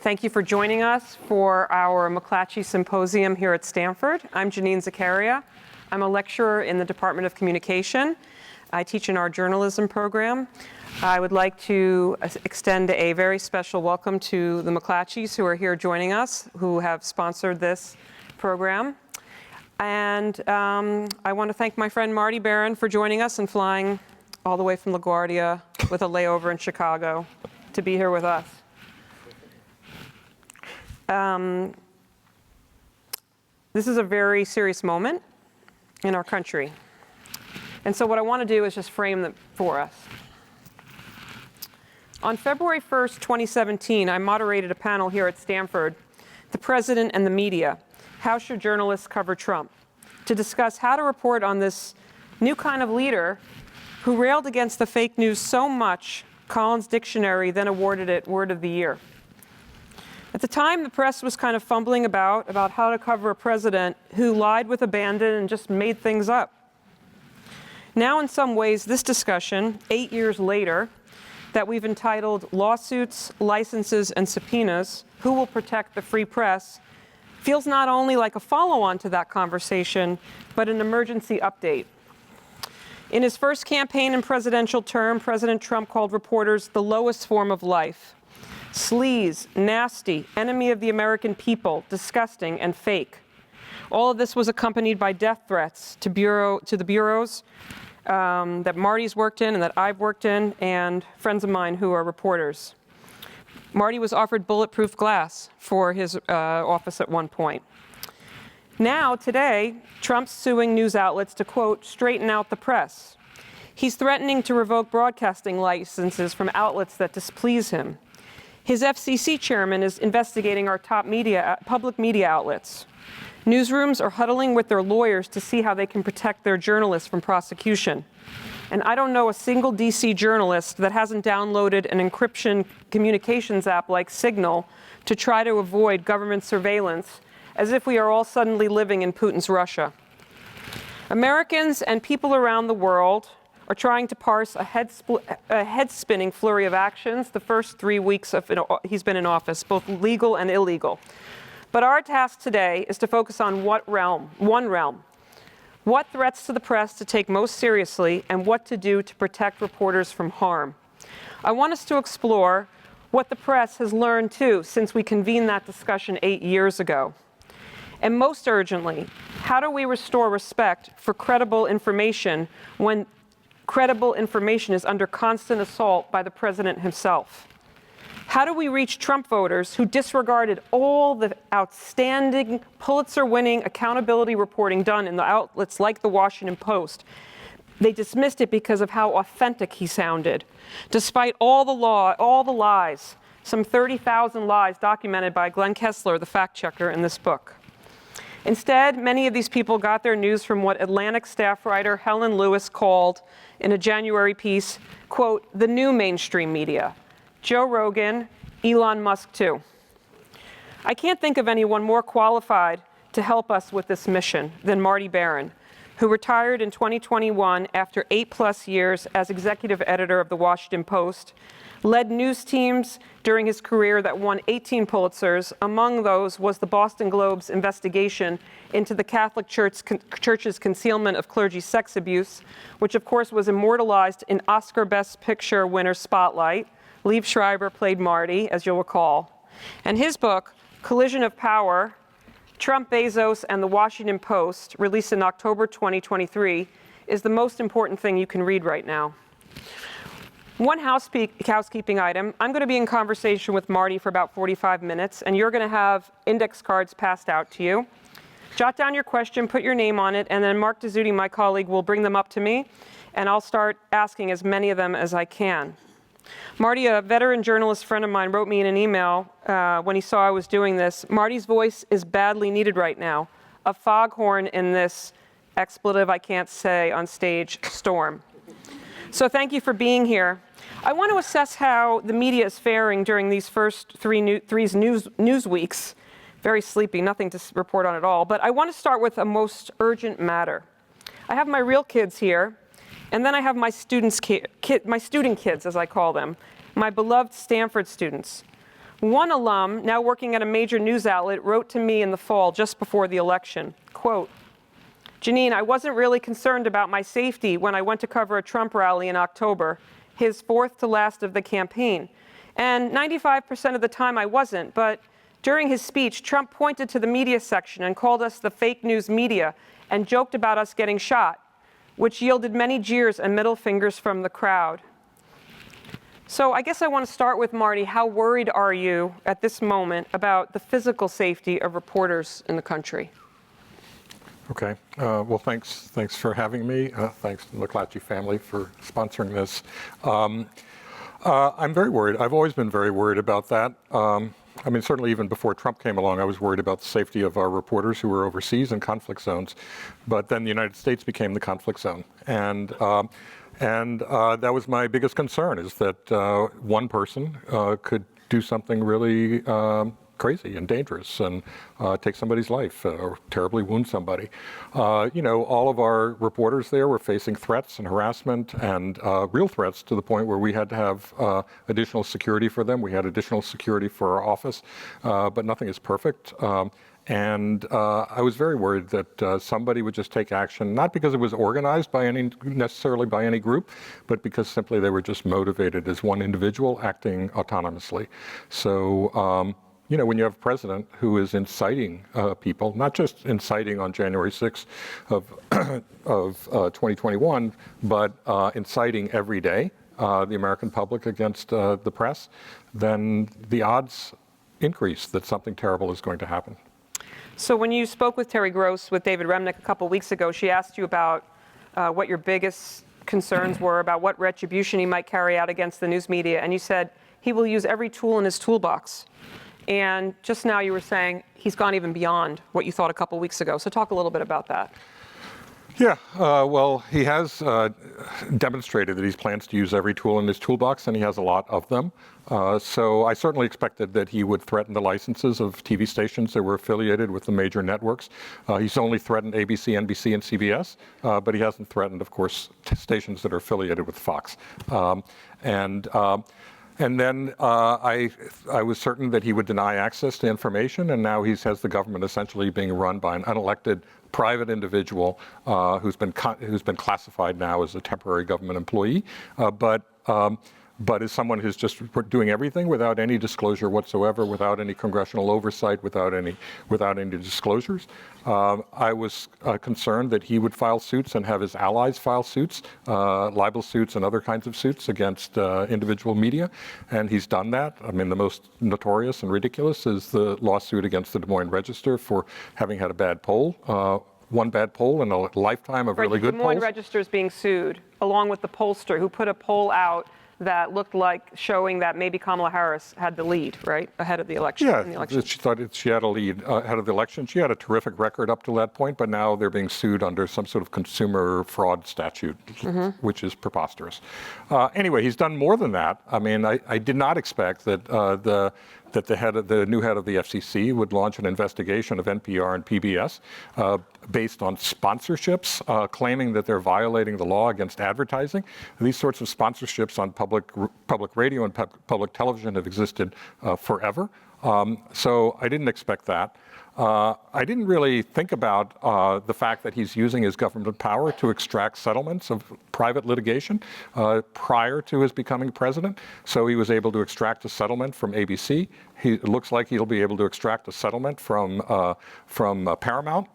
Thank you for joining us for our McClatchy Symposium here at Stanford. I'm Janine Zacharia. I'm a lecturer in the Department of Communication. I teach in our journalism program. I would like to extend a very special welcome to the McClatchys who are here joining us, who have sponsored this program. And I want to thank my friend Marty Barron for joining us and flying all the way from LaGuardia with a layover in Chicago to be here with us. This is a very serious moment in our country. And so what I want to do is just frame it for us. On February 1st, 2017, I moderated a panel here at Stanford, The President and the Media, How Should Journalists Cover Trump?, to discuss how to report on this new kind of leader who railed against the fake news so much, Collins Dictionary then awarded it Word of the Year. At the time, the press was kind of fumbling about how to cover a president who lied with abandon and just made things up. Now, in some ways, this discussion, 8 years later, that we've entitled Lawsuits, Licenses, and Subpoenas, Who Will Protect the Free Press, feels not only like a follow-on to that conversation, but an emergency update. In his first campaign and presidential term, President Trump called reporters the lowest form of life. Sleaze, nasty, enemy of the American people, disgusting, and fake. All of this was accompanied by death threats to the bureaus that Marty's worked in and that I've worked in, and friends of mine who are reporters. Marty was offered bulletproof glass for his office at one point. Now, today, Trump's suing news outlets to, quote, straighten out the press. He's threatening to revoke broadcasting licenses from outlets that displease him. His FCC chairman is investigating our top public media outlets. Newsrooms are huddling with their lawyers to see how they can protect their journalists from prosecution. And I don't know a single DC journalist that hasn't downloaded an encryption communications app like Signal to try to avoid government surveillance, as if we are all suddenly living in Putin's Russia. Americans and people around the world are trying to parse a head-spinning flurry of actions the first 3 weeks he's been in office, both legal and illegal. But our task today is to focus on one realm. What threats to the press to take most seriously and what to do to protect reporters from harm. I want us to explore what the press has learned too since we convened that discussion 8 years ago. And most urgently, how do we restore respect for credible information when credible information is under constant assault by the president himself? How do we reach Trump voters who disregarded all the outstanding Pulitzer-winning accountability reporting done in the outlets like the Washington Post? They dismissed it because of how authentic he sounded, despite all the lies, some 30,000 lies documented by Glenn Kessler, the fact checker in this book. Instead, many of these people got their news from what Atlantic staff writer Helen Lewis called, in a January piece, quote, the new mainstream media. Joe Rogan, Elon Musk too. I can't think of anyone more qualified to help us with this mission than Marty Barron, who retired in 2021 after 8+ years as executive editor of the Washington Post, led news teams during his career that won 18 Pulitzers. Among those was the Boston Globe's investigation into the Catholic Church's concealment of clergy sex abuse, which of course was immortalized in Oscar Best Picture winner Spotlight. Liev Schreiber played Marty, as you'll recall. And his book, Collision of Power, Trump, Bezos, and the Washington Post, released in October 2023, is the most important thing you can read right now. One housekeeping item. I'm going to be in conversation with Marty for about 45 minutes, and you're going to have index cards passed out to you. Jot down your question, put your name on it, and then Mark Dezzutti, my colleague, will bring them up to me, and I'll start asking as many of them as I can. Marty, a veteran journalist friend of mine, wrote me in an email when he saw I was doing this. Marty's voice is badly needed right now, a foghorn in this expletive I can't say on stage storm. So thank you for being here. I want to assess how the media is faring during these first three news weeks. Very sleepy, nothing to report on at all. But I want to start with a most urgent matter. I have my real kids here, and then I have my student kids, as I call them, my beloved Stanford students. One alum, now working at a major news outlet, wrote to me in the fall just before the election, quote, Janine, I wasn't really concerned about my safety when I went to cover a Trump rally in October, his fourth to last of the campaign. And 95% of the time I wasn't, but during his speech, Trump pointed to the media section and called us the fake news media and joked about us getting shot, which yielded many jeers and middle fingers from the crowd. So I guess I want to start with Marty. How worried are you at this moment about the physical safety of reporters in the country? Okay. Well, thanks for having me. Thanks to the McClatchy family for sponsoring this. I'm very worried. I've always been very worried about that. I mean, certainly even before Trump came along, I was worried about the safety of our reporters who were overseas in conflict zones. But then the United States became the conflict zone. And that was my biggest concern, is that one person could do something really crazy and dangerous and take somebody's life or terribly wound somebody. All of our reporters there were facing threats and harassment and real threats, to the point where we had to have additional security for them. We had additional security for our office, but nothing is perfect. And I was very worried that somebody would just take action, not because it was organized necessarily by any group, but because simply they were just motivated as one individual acting autonomously. So, when you have a president who is inciting people, not just inciting on January 6th of 2021, but inciting every day the American public against the press, then the odds increase that something terrible is going to happen. So when you spoke with Terry Gross, with David Remnick a couple weeks ago, she asked you about what your biggest concerns were, about what retribution he might carry out against the news media, and you said he will use every tool in his toolbox. And just now you were saying he's gone even beyond what you thought a couple weeks ago. So talk a little bit about that. Yeah, well, he has demonstrated that he plans to use every tool in his toolbox, and he has a lot of them. So I certainly expected that he would threaten the licenses of TV stations that were affiliated with the major networks. He's only threatened ABC, NBC, and CBS, but he hasn't threatened, of course, stations that are affiliated with Fox. And then I was certain that he would deny access to information, and now he has the government essentially being run by an unelected private individual who's been classified now as a temporary government employee, but is someone who's just doing everything without any disclosure whatsoever, without any congressional oversight, without any disclosures. I was concerned that he would file suits and have his allies file suits, libel suits and other kinds of suits against individual media, and he's done that. I mean, the most notorious and ridiculous is the lawsuit against the Des Moines Register for having had a bad poll. One bad poll in a lifetime of really good polls. The Des Moines Register is being sued, along with the pollster who put a poll out that looked like showing that maybe Kamala Harris had the lead, right, ahead of the election. Yeah, she thought she had a lead ahead of the election. She had a terrific record up to that point, but now they're being sued under some sort of consumer fraud statute, which is preposterous. Anyway, he's done more than that. I mean, I did not expect that the new head of the FCC would launch an investigation of NPR and PBS based on sponsorships, claiming that they're violating the law against advertising. These sorts of sponsorships on public radio and public television have existed forever. So I didn't expect that. I didn't really think about the fact that he's using his government power to extract settlements of private litigation prior to his becoming president. So he was able to extract a settlement from ABC. It looks like he'll be able to extract a settlement from Paramount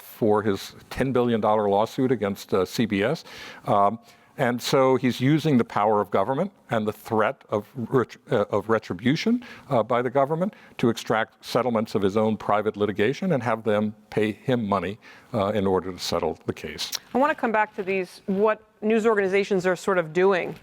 for his $10 billion lawsuit against CBS. And so he's using the power of government and the threat of retribution by the government to extract settlements of his own private litigation and have them pay him money in order to settle the case. I want to come back to what news organizations are sort of doing,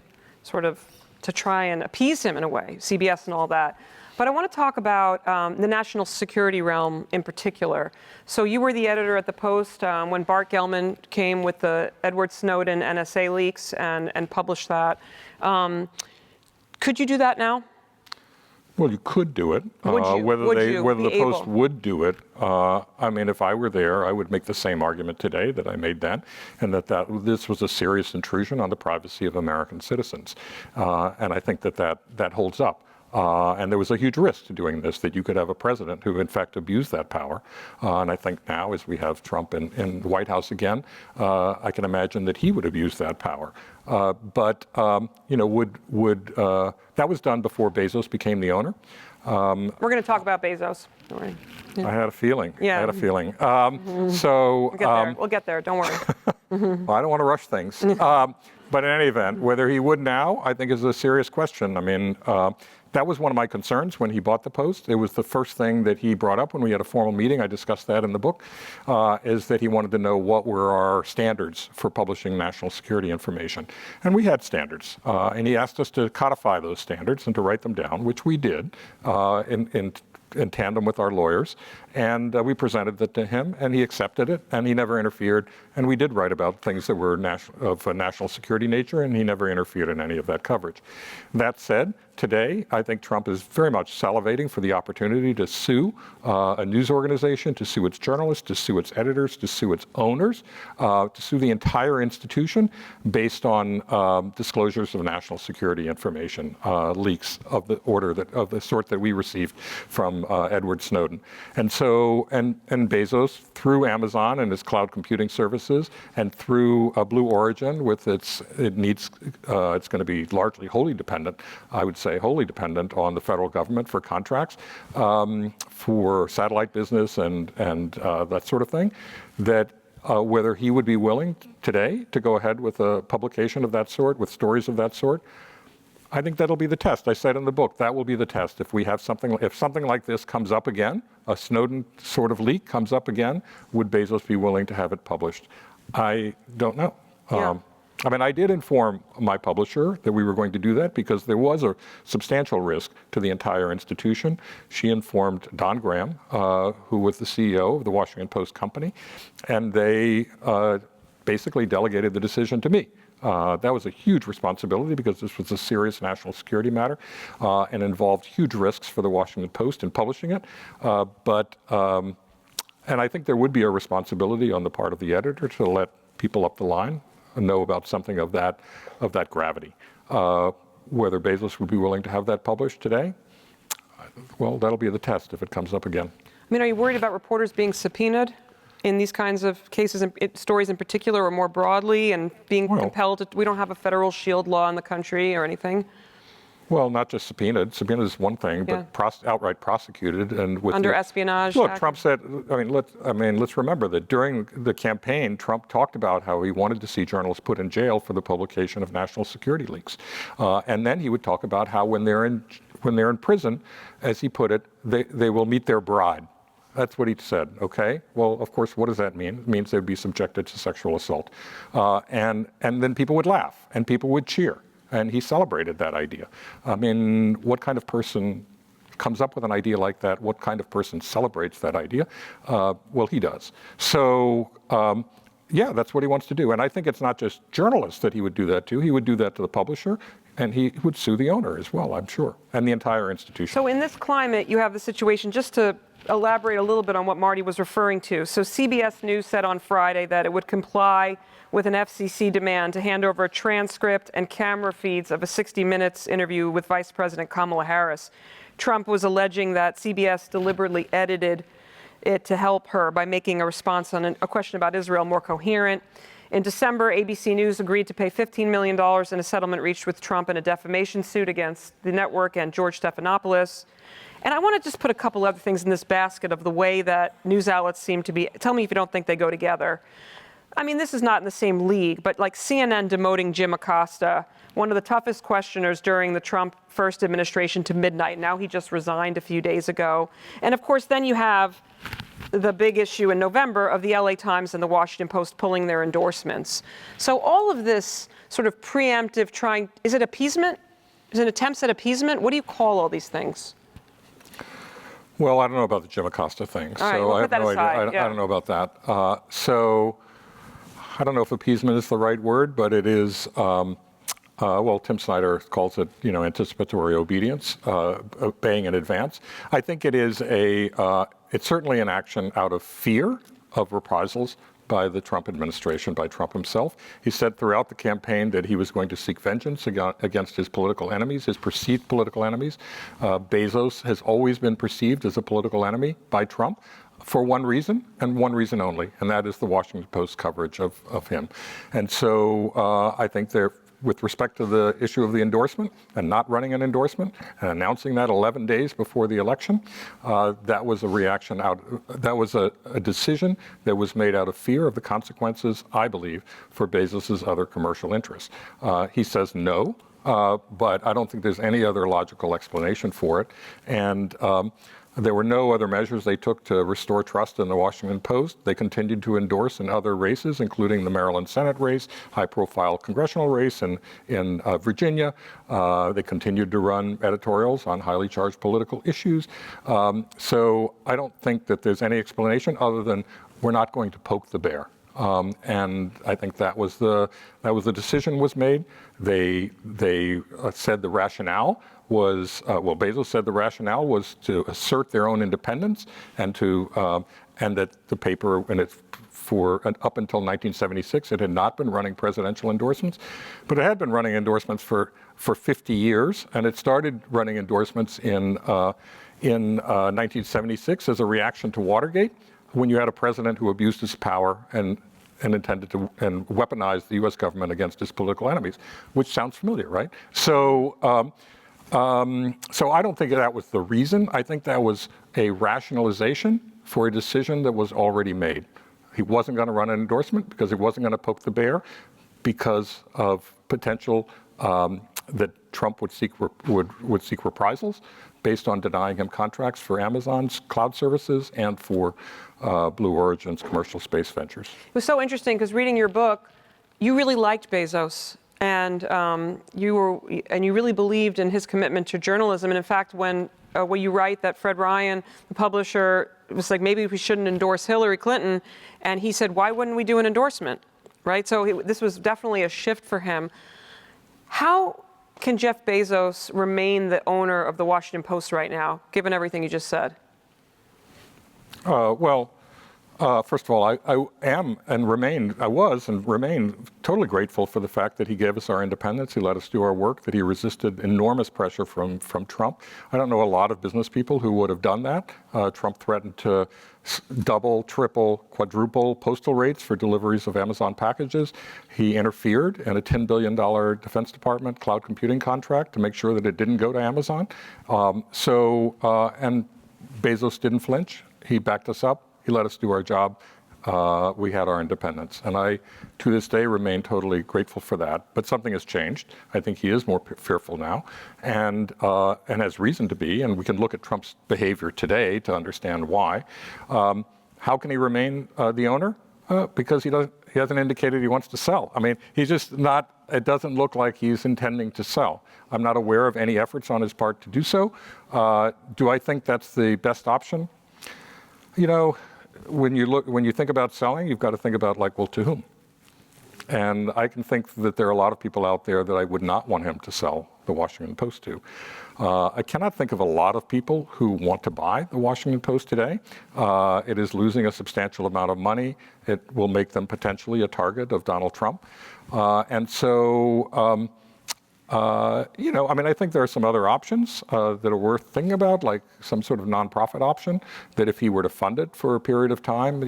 sort of to try and appease him in a way, CBS and all that. But I want to talk about the national security realm in particular. So you were the editor at the Post when Bart Gellman came with the Edward Snowden NSA leaks and published that. Could you do that now? Well, you could do it. Whether the Post would do it, I mean, if I were there, I would make the same argument today that I made then, and that this was a serious intrusion on the privacy of American citizens. And I think that holds up. And there was a huge risk to doing this, that you could have a president who, in fact, abused that power. And I think now, as we have Trump in the White House again, I can imagine that he would abuse that power. But that was done before Bezos became the owner. We're going to talk about Bezos. Don't worry. I had a feeling. Yeah. I had a feeling. So We'll get there. Don't worry. well, I don't want to rush things. But in any event, whether he would now, I think is a serious question. I mean, that was one of my concerns when he bought the Post. It was the first thing that he brought up when we had a formal meeting. I discussed that in the book, is that he wanted to know what were our standards for publishing national security information. And we had standards. And he asked us to codify those standards and to write them down, which we did in tandem with our lawyers. And we presented that to him, and he accepted it, and he never interfered. And we did write about things that were of a national security nature, and he never interfered in any of that coverage. That said, today, I think Trump is very much salivating for the opportunity to sue a news organization, to sue its journalists, to sue its editors, to sue its owners, to sue the entire institution based on disclosures of national security information, leaks of the sort that we received from Edward Snowden. And so, and Bezos, through Amazon and its cloud computing services, and through Blue Origin, with it's going to be largely wholly dependent, I would say wholly dependent on the federal government for contracts, for satellite business and that sort of thing, that whether he would be willing today to go ahead with a publication of that sort, with stories of that sort, I think that'll be the test. I said in the book, that will be the test. If we have if something like this comes up again, a Snowden sort of leak comes up again, would Bezos be willing to have it published? I don't know. Yeah. I mean, I did inform my publisher that we were going to do that because there was a substantial risk to the entire institution. She informed Don Graham, who was the CEO of the Washington Post company, and they basically delegated the decision to me. That was a huge responsibility because this was a serious national security matter and involved huge risks for the Washington Post in publishing it. And I think there would be a responsibility on the part of the editor to let people up the line know about something of that gravity. Whether Bezos would be willing to have that published today, well, that'll be the test if it comes up again. I mean, are you worried about reporters being subpoenaed in these kinds of cases, stories in particular, or more broadly, and being compelled to? We don't have a federal shield law in the country or anything. Well, not just subpoenaed. Subpoenaed is one thing, but outright prosecuted and with under espionage. Look, Trump said. Let's remember that during the campaign, Trump talked about how he wanted to see journalists put in jail for the publication of national security leaks, and then he would talk about how when they're in prison, as he put it, they will meet their bride. That's what he said, okay? Well, of course, what does that mean? It means they'd be subjected to sexual assault. And then people would laugh, and people would cheer. And he celebrated that idea. I mean, what kind of person comes up with an idea like that? What kind of person celebrates that idea? Well, he does. So, yeah, that's what he wants to do. And I think it's not just journalists that he would do that to. He would do that to the publisher, and he would sue the owner as well, I'm sure, and the entire institution. So in this climate, you have the situation, just to elaborate a little bit on what Marty was referring to. So CBS News said on Friday that it would comply with an FCC demand to hand over a transcript and camera feeds of a 60 Minutes interview with Vice President Kamala Harris. Trump was alleging that CBS deliberately edited it to help her by making a response on a question about Israel more coherent. In December, ABC News agreed to pay $15 million in a settlement reached with Trump in a defamation suit against the network and George Stephanopoulos. And I want to just put a couple other things in this basket of the way that news outlets seem to be. Tell me if you don't think they go together. I mean, this is not in the same league, but like CNN demoting Jim Acosta, one of the toughest questioners during the Trump first administration, to midnight. Now he just resigned a few days ago. And of course, then you have the big issue in November of the LA Times and the Washington Post pulling their endorsements. So all of this sort of preemptive is it appeasement? Is it attempts at appeasement? What do you call all these things? Well, I don't know about the Jim Acosta thing. All right, so we'll I put have that no aside. idea. Yeah. I don't know about that. So I don't know if appeasement is the right word, but it is, well, Tim Snyder calls it, anticipatory obedience, obeying in advance. I think it is it's certainly an action out of fear of reprisals by the Trump administration, by Trump himself. He said throughout the campaign that he was going to seek vengeance against his political enemies, his perceived political enemies. Bezos has always been perceived as a political enemy by Trump for one reason, and one reason only, and that is the Washington Post coverage of him. And so I think with respect to the issue of the endorsement and not running an endorsement and announcing that 11 days before the election, that was a reaction that was a decision that was made out of fear of the consequences, I believe, for Bezos's other commercial interests. He says no, but I don't think there's any other logical explanation for it. And there were no other measures they took to restore trust in the Washington Post. They continued to endorse in other races, including the Maryland Senate race, high-profile congressional race in Virginia. They continued to run editorials on highly charged political issues. So I don't think that there's any explanation other than we're not going to poke the bear. And I think that was the decision was made. They said the rationale was, Bezos said the rationale was to assert their own independence and that the paper, and it's up until 1976, it had not been running presidential endorsements, but it had been running endorsements for 50 years, and it started running endorsements in 1976 as a reaction to Watergate, when you had a president who abused his power and intended to and weaponized the U.S. government against his political enemies, which sounds familiar, right? So I don't think that was the reason. I think that was a rationalization for a decision that was already made. He wasn't going to run an endorsement because he wasn't going to poke the bear because of potential that Trump would seek reprisals based on denying him contracts for Amazon's cloud services and for Blue Origin's commercial space ventures. It was so interesting because reading your book, you really liked Bezos. And you really believed in his commitment to journalism. And in fact, when you write that Fred Ryan, the publisher, was like, maybe we shouldn't endorse Hillary Clinton, and he said, why wouldn't we do an endorsement, right? So this was definitely a shift for him. How can Jeff Bezos remain the owner of the Washington Post right now, given everything you just said? First of all, I was and remain totally grateful for the fact that he gave us our independence, he let us do our work, that he resisted enormous pressure from Trump. I don't know a lot of business people who would have done that. Trump threatened to double, triple, quadruple postal rates for deliveries of Amazon packages. He interfered in a $10 billion Defense Department cloud computing contract to make sure that it didn't go to Amazon. And Bezos didn't flinch. He backed us up. He let us do our job. We had our independence. And I, to this day, remain totally grateful for that. But something has changed. I think he is more fearful now and has reason to be. And we can look at Trump's behavior today to understand why. How can he remain the owner? Because he hasn't indicated he wants to sell. I mean, he's just not, it doesn't look like he's intending to sell. I'm not aware of any efforts on his part to do so. Do I think that's the best option? You know, when you think about selling, you've got to think about, like, well, to whom? And I can think that there are a lot of people out there that I would not want him to sell the Washington Post to. I cannot think of a lot of people who want to buy the Washington Post today. It is losing a substantial amount of money. It will make them potentially a target of Donald Trump. I think there are some other options that are worth thinking about, like some sort of nonprofit option, that if he were to fund it for a period of time,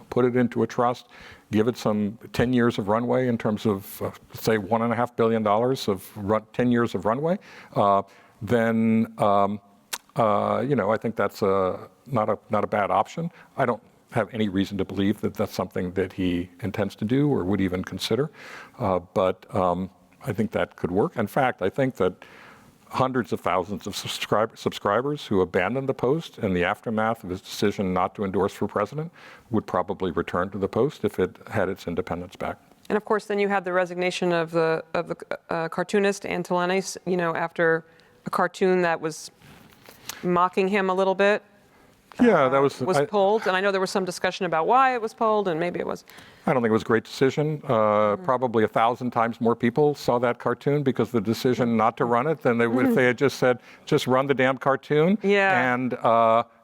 put it into a trust, give it some 10 years of runway in terms of, say, $1.5 billion of 10 years of runway, then I think that's not a bad option. I don't have any reason to believe that that's something that he intends to do or would even consider, but I think that could work. In fact, I think that hundreds of thousands of subscribers who abandoned the Post in the aftermath of his decision not to endorse for president would probably return to the Post if it had its independence back. And of course, then you had the resignation of the cartoonist Antolenis, after a cartoon that was mocking him a little bit. Yeah, that was pulled, and I know there was some discussion about why it was pulled, and maybe it was. I don't think it was a great decision. Probably 1,000 times more people saw that cartoon because the decision not to run it than they would if they had just said, just run the damn cartoon. Yeah. And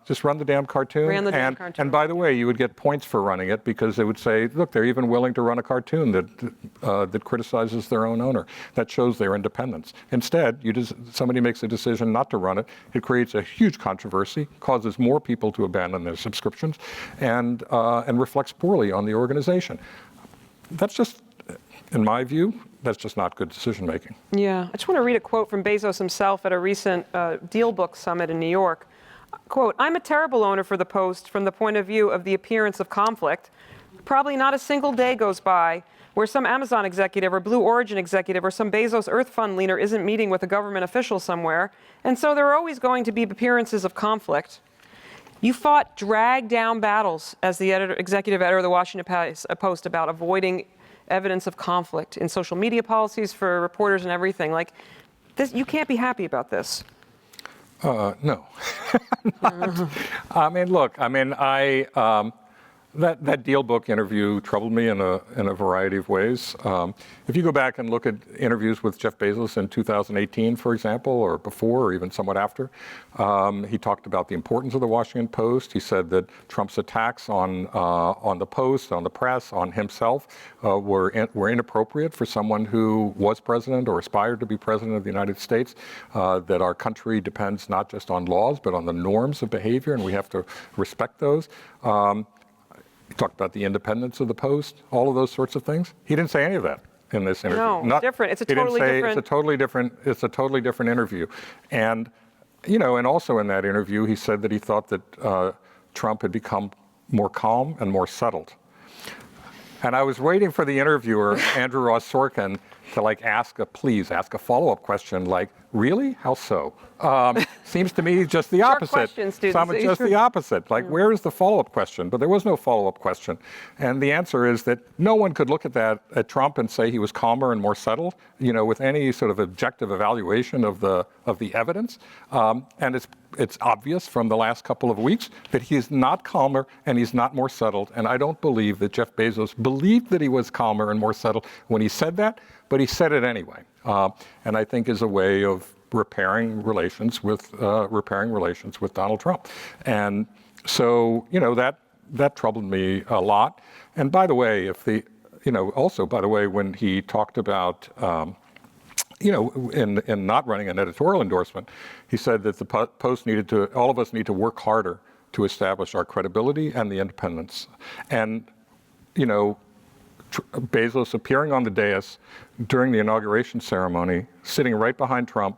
Just run the damn cartoon. Ran the damn cartoon. And by the way, you would get points for running it because they would say, look, they're even willing to run a cartoon that criticizes their own owner. That shows their independence. Instead, somebody makes a decision not to run it. It creates a huge controversy, causes more people to abandon their subscriptions, and reflects poorly on the organization. That's just, in my view, that's just not good decision making. Yeah, I just want to read a quote from Bezos himself at a recent Deal Book Summit in New York. Quote, "I'm a terrible owner for the Post from the point of view of the appearance of conflict. Probably not a single day goes by where some Amazon executive or Blue Origin executive or some Bezos Earth Fund leader isn't meeting with a government official somewhere. And so there are always going to be appearances of conflict. You fought drag down battles as the executive editor of the Washington Post about avoiding evidence of conflict in social media policies for reporters and everything. Like, this, you can't be happy about this." No. I mean, look, that Deal Book interview troubled me in a variety of ways. If you go back and look at interviews with Jeff Bezos in 2018, for example, or before, or even somewhat after, he talked about the importance of the Washington Post. He said that Trump's attacks on the Post, on the press, on himself were inappropriate for someone who was president or aspired to be president of the United States. That our country depends not just on laws, but on the norms of behavior, and we have to respect those. He talked about the independence of the Post, all of those sorts of things. He didn't say any of that in this interview. No, different. It's a totally different. It's a totally different interview. And, and also in that interview, he said that he thought that Trump had become more calm and more settled. And I was waiting for the interviewer, Andrew Ross Sorkin, to ask a follow-up question like, really? How so? Seems to me just the opposite. Just the opposite. Where is the follow-up question? But there was no follow-up question. And the answer is that no one could look at Trump and say he was calmer and more settled, with any sort of objective evaluation of the evidence. And it's obvious from the last couple of weeks that he is not calmer and he's not more settled. And I don't believe that Jeff Bezos believed that he was calmer and more settled when he said that, but he said it anyway. And I think is a way of repairing relations with Donald Trump. And so, that troubled me a lot. And by the way, when he talked about, in not running an editorial endorsement, he said that the Post all of us need to work harder to establish our credibility and the independence. And, Bezos appearing on the dais during the inauguration ceremony, sitting right behind Trump,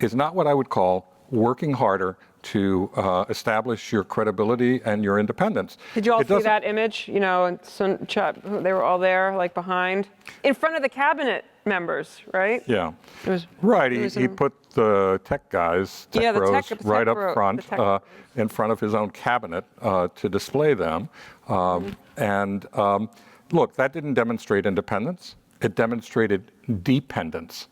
is not what I would call working harder to establish your credibility and your independence. Did you all see that image? They were all there, behind, in front of the cabinet members, right? Yeah. Right. He put the tech guys, bros, right up front, in front of his own cabinet to display them. And look, that didn't demonstrate independence. It demonstrated dependence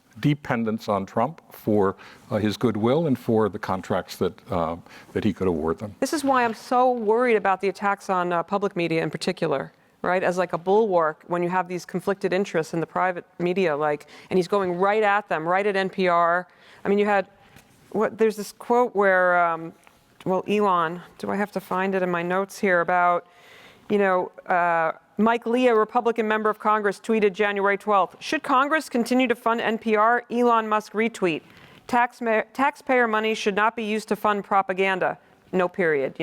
on Trump for his goodwill and for the contracts that he could award them. This is why I'm so worried about the attacks on public media in particular, right? As a bulwark when you have these conflicted interests in the private media, and he's going right at them, right at NPR. I mean, there's this quote where, Elon, do I have to find it in my notes here about, Mike Lee, a Republican member of Congress, tweeted January 12th, "Should Congress continue to fund NPR? Elon Musk retweet. Taxpayer money should not be used to fund propaganda." No period,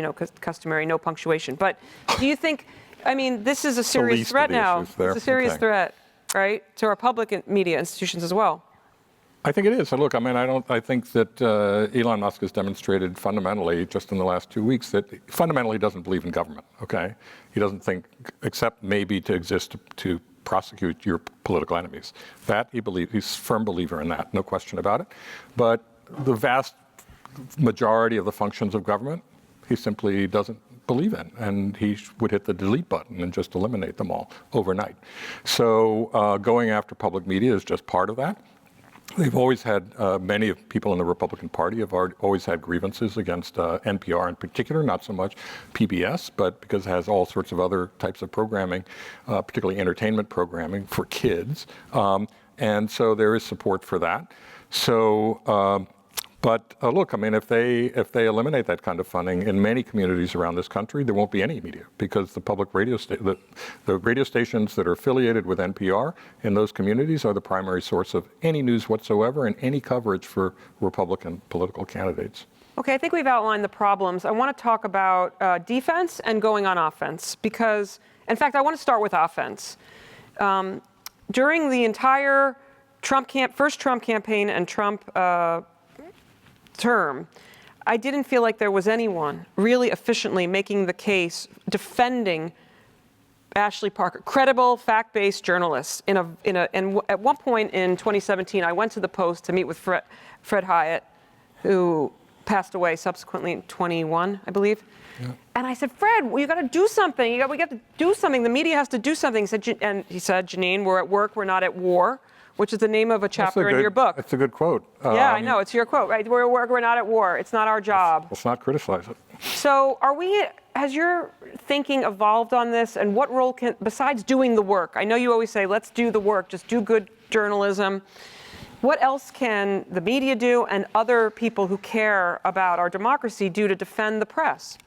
customary, no punctuation. But do you think, this is a serious threat now. It's a serious threat, right, to our public media institutions as well. I think it is. Look, I think that Elon Musk has demonstrated fundamentally, just in the last 2 weeks, that fundamentally he doesn't believe in government, okay? He doesn't think, except maybe to exist to prosecute your political enemies. That he's a firm believer in that, no question about it. But the vast majority of the functions of government, he simply doesn't believe in, and he would hit the delete button and just eliminate them all overnight. So going after public media is just part of that. They've always had, many people in the Republican Party have always had grievances against NPR in particular, not so much PBS, but because it has all sorts of other types of programming, particularly entertainment programming for kids. And so there is support for that. So, But look, I mean, if they eliminate that kind of funding in many communities around this country, there won't be any media, because the public the radio stations that are affiliated with NPR in those communities are the primary source of any news whatsoever and any coverage for Republican political candidates. Okay, I think we've outlined the problems. I want to talk about defense and going on offense, because, in fact, I want to start with offense. During the entire first Trump campaign and Trump term, I didn't feel like there was anyone really efficiently making the case, defending Ashley Parker, credible, fact-based journalists. And at one point in 2017, I went to the Post to meet with Fred Hyatt, who passed away subsequently in 21, I believe. Yeah. And I said, Fred, well, you got to do something. We got to do something. The media has to do something. He said, Janine, we're at work, we're not at war, which is the name of a chapter in your book. That's a good quote. Yeah, I know. It's your quote, right? We're at work, we're not at war. It's not our job. Let's not criticize it. So has your thinking evolved on this? And what role besides doing the work? I know you always say, let's do the work, just do good journalism. What else can the media do and other people who care about our democracy do to defend the press?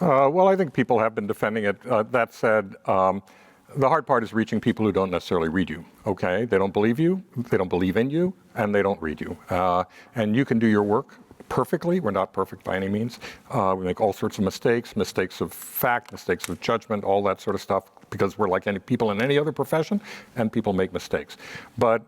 Well, I think people have been defending it. That said, the hard part is reaching people who don't necessarily read you, okay? They don't believe you, they don't believe in you, and they don't read you. And you can do your work perfectly. We're not perfect by any means. We make all sorts of mistakes of fact, mistakes of judgment, all that sort of stuff, because we're like any people in any other profession, and people make mistakes. But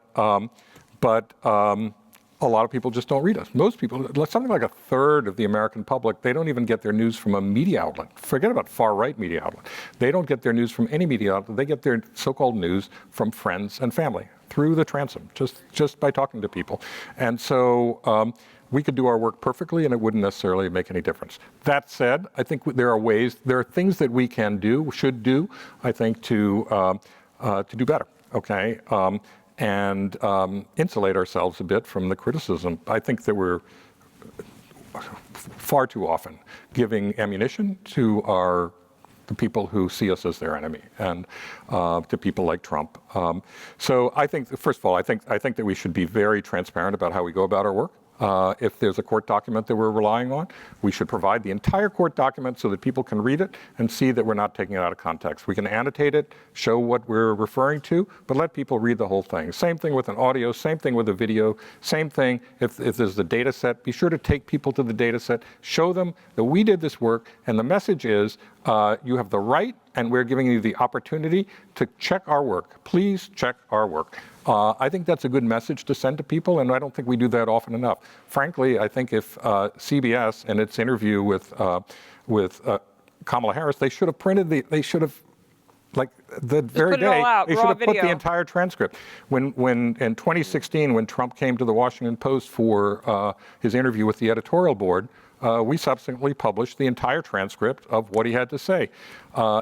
a lot of people just don't read us. Most people, something like a third of the American public, they don't even get their news from a media outlet. Forget about far-right media outlet. They don't get their news from any media outlet. They get their so-called news from friends and family through the transom, just by talking to people. And so we could do our work perfectly, and it wouldn't necessarily make any difference. That said, I think there are things that we can do, should do, I think, to do better. Okay. And insulate ourselves a bit from the criticism. I think that we're far too often giving ammunition to the people who see us as their enemy, and to people like Trump. So I think, first of all, I think that we should be very transparent about how we go about our work. If there's a court document that we're relying on, we should provide the entire court document so that people can read it and see that we're not taking it out of context. We can annotate it, show what we're referring to, but let people read the whole thing. Same thing with an audio, same thing with a video, same thing if there's the data set. Be sure to take people to the data set, show them that we did this work, and the message is you have the right, and we're giving you the opportunity to check our work. Please check our work. I think that's a good message to send to people, and I don't think we do that often enough. Frankly, I think if CBS in its interview with Kamala Harris, they should have printed they should have, like the very day, they should have put the entire transcript. When in 2016, when Trump came to the Washington Post for his interview with the editorial board, we subsequently published the entire transcript of what he had to say.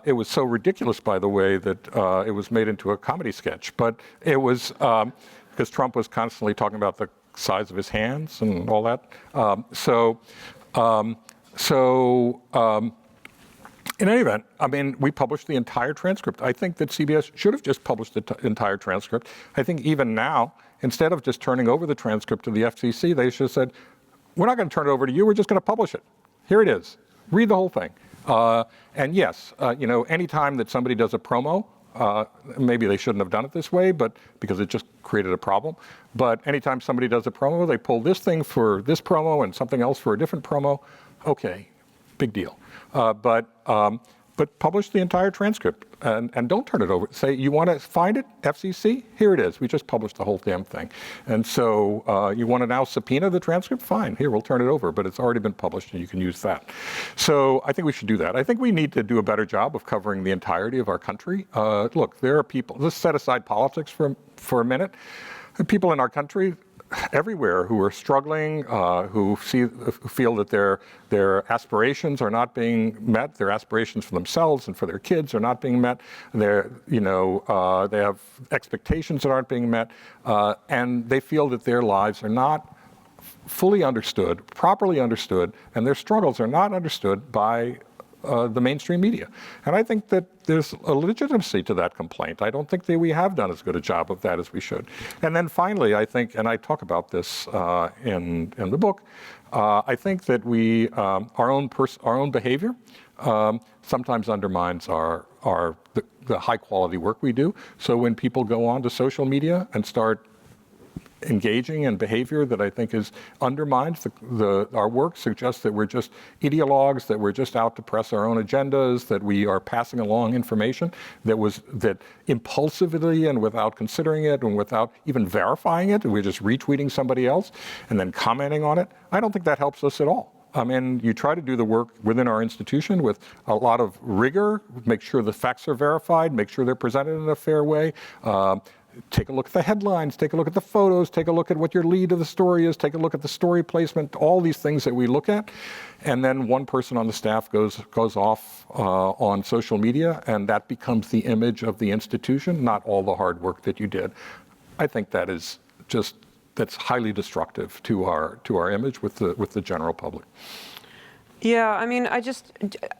It was so ridiculous, by the way, that it was made into a comedy sketch. But it was because Trump was constantly talking about the size of his hands and all that. In any event, I mean, we published the entire transcript. I think that CBS should have just published the entire transcript. I think even now, instead of just turning over the transcript to the FCC, they should have said, we're not going to turn it over to you. We're just going to publish it. Here it is. Read the whole thing. And yes, any time that somebody does a promo, maybe they shouldn't have done it this way, but because it just created a problem. But anytime somebody does a promo, they pull this thing for this promo and something else for a different promo. Okay, big deal. But publish the entire transcript and don't turn it over. Say, you want to find it, FCC? Here it is. We just published the whole damn thing. And so you want to now subpoena the transcript? Fine. Here, we'll turn it over. But it's already been published and you can use that. So I think we should do that. I think we need to do a better job of covering the entirety of our country. Look, there are people, let's set aside politics for a minute. People in our country everywhere who are struggling, who feel that their aspirations are not being met, their aspirations for themselves and for their kids are not being met. They have expectations that aren't being met, and they feel that their lives are not fully understood, properly understood, and their struggles are not understood by the mainstream media. And I think that there's a legitimacy to that complaint. I don't think that we have done as good a job of that as we should. And then finally, I think, and I talk about this in the book, I think that our own behavior sometimes undermines the high quality work we do. So when people go on to social media and start engaging in behavior that I think undermines our work, suggests that we're just ideologues, that we're just out to press our own agendas, that we are passing along information that impulsively and without considering it and without even verifying it, we're just retweeting somebody else and then commenting on it. I don't think that helps us at all. I mean, you try to do the work within our institution with a lot of rigor, make sure the facts are verified, make sure they're presented in a fair way. Take a look at the headlines, take a look at the photos, take a look at what your lead of the story is, take a look at the story placement, all these things that we look at. And then one person on the staff goes off on social media, and that becomes the image of the institution, not all the hard work that you did. I think that's highly destructive to our image with the general public. Yeah, I mean,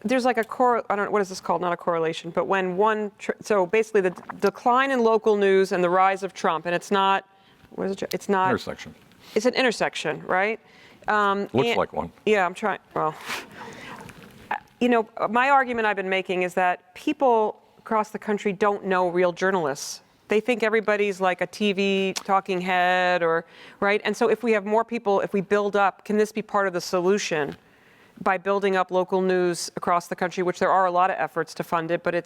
there's like what is this called? Not a correlation, but when so basically the decline in local news and the rise of Trump, and it's not, it's not. Intersection. It's an intersection, right? Looks like one. Yeah, I'm trying, well, my argument I've been making is that people across the country don't know real journalists. They think everybody's like a TV talking head right? And so if we have more people, if we build up, can this be part of the solution? By building up local news across the country, which there are a lot of efforts to fund it, but it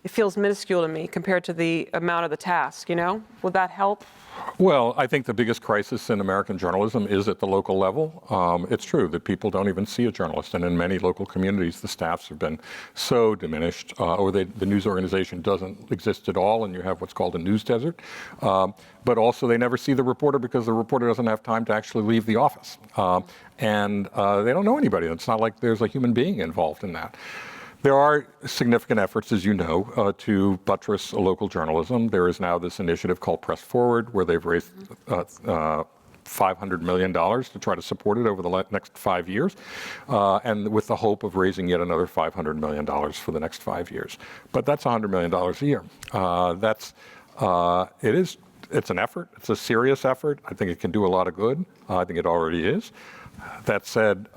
feels minuscule to me compared to the amount of the task, Would that help? Well, I think the biggest crisis in American journalism is at the local level. It's true that people don't even see a journalist, and in many local communities, the staffs have been so diminished, or the news organization doesn't exist at all, and you have what's called a news desert. But also, they never see the reporter because the reporter doesn't have time to actually leave the office. And they don't know anybody. It's not like there's a human being involved in that. There are significant efforts, as you know, to buttress local journalism. There is now this initiative called Press Forward, where they've raised $500 million to try to support it over the next 5 years, and with the hope of raising yet another $500 million for the next 5 years. But that's $100 million a year. It's an effort. It's a serious effort. I think it can do a lot of good. I think it already is. That said,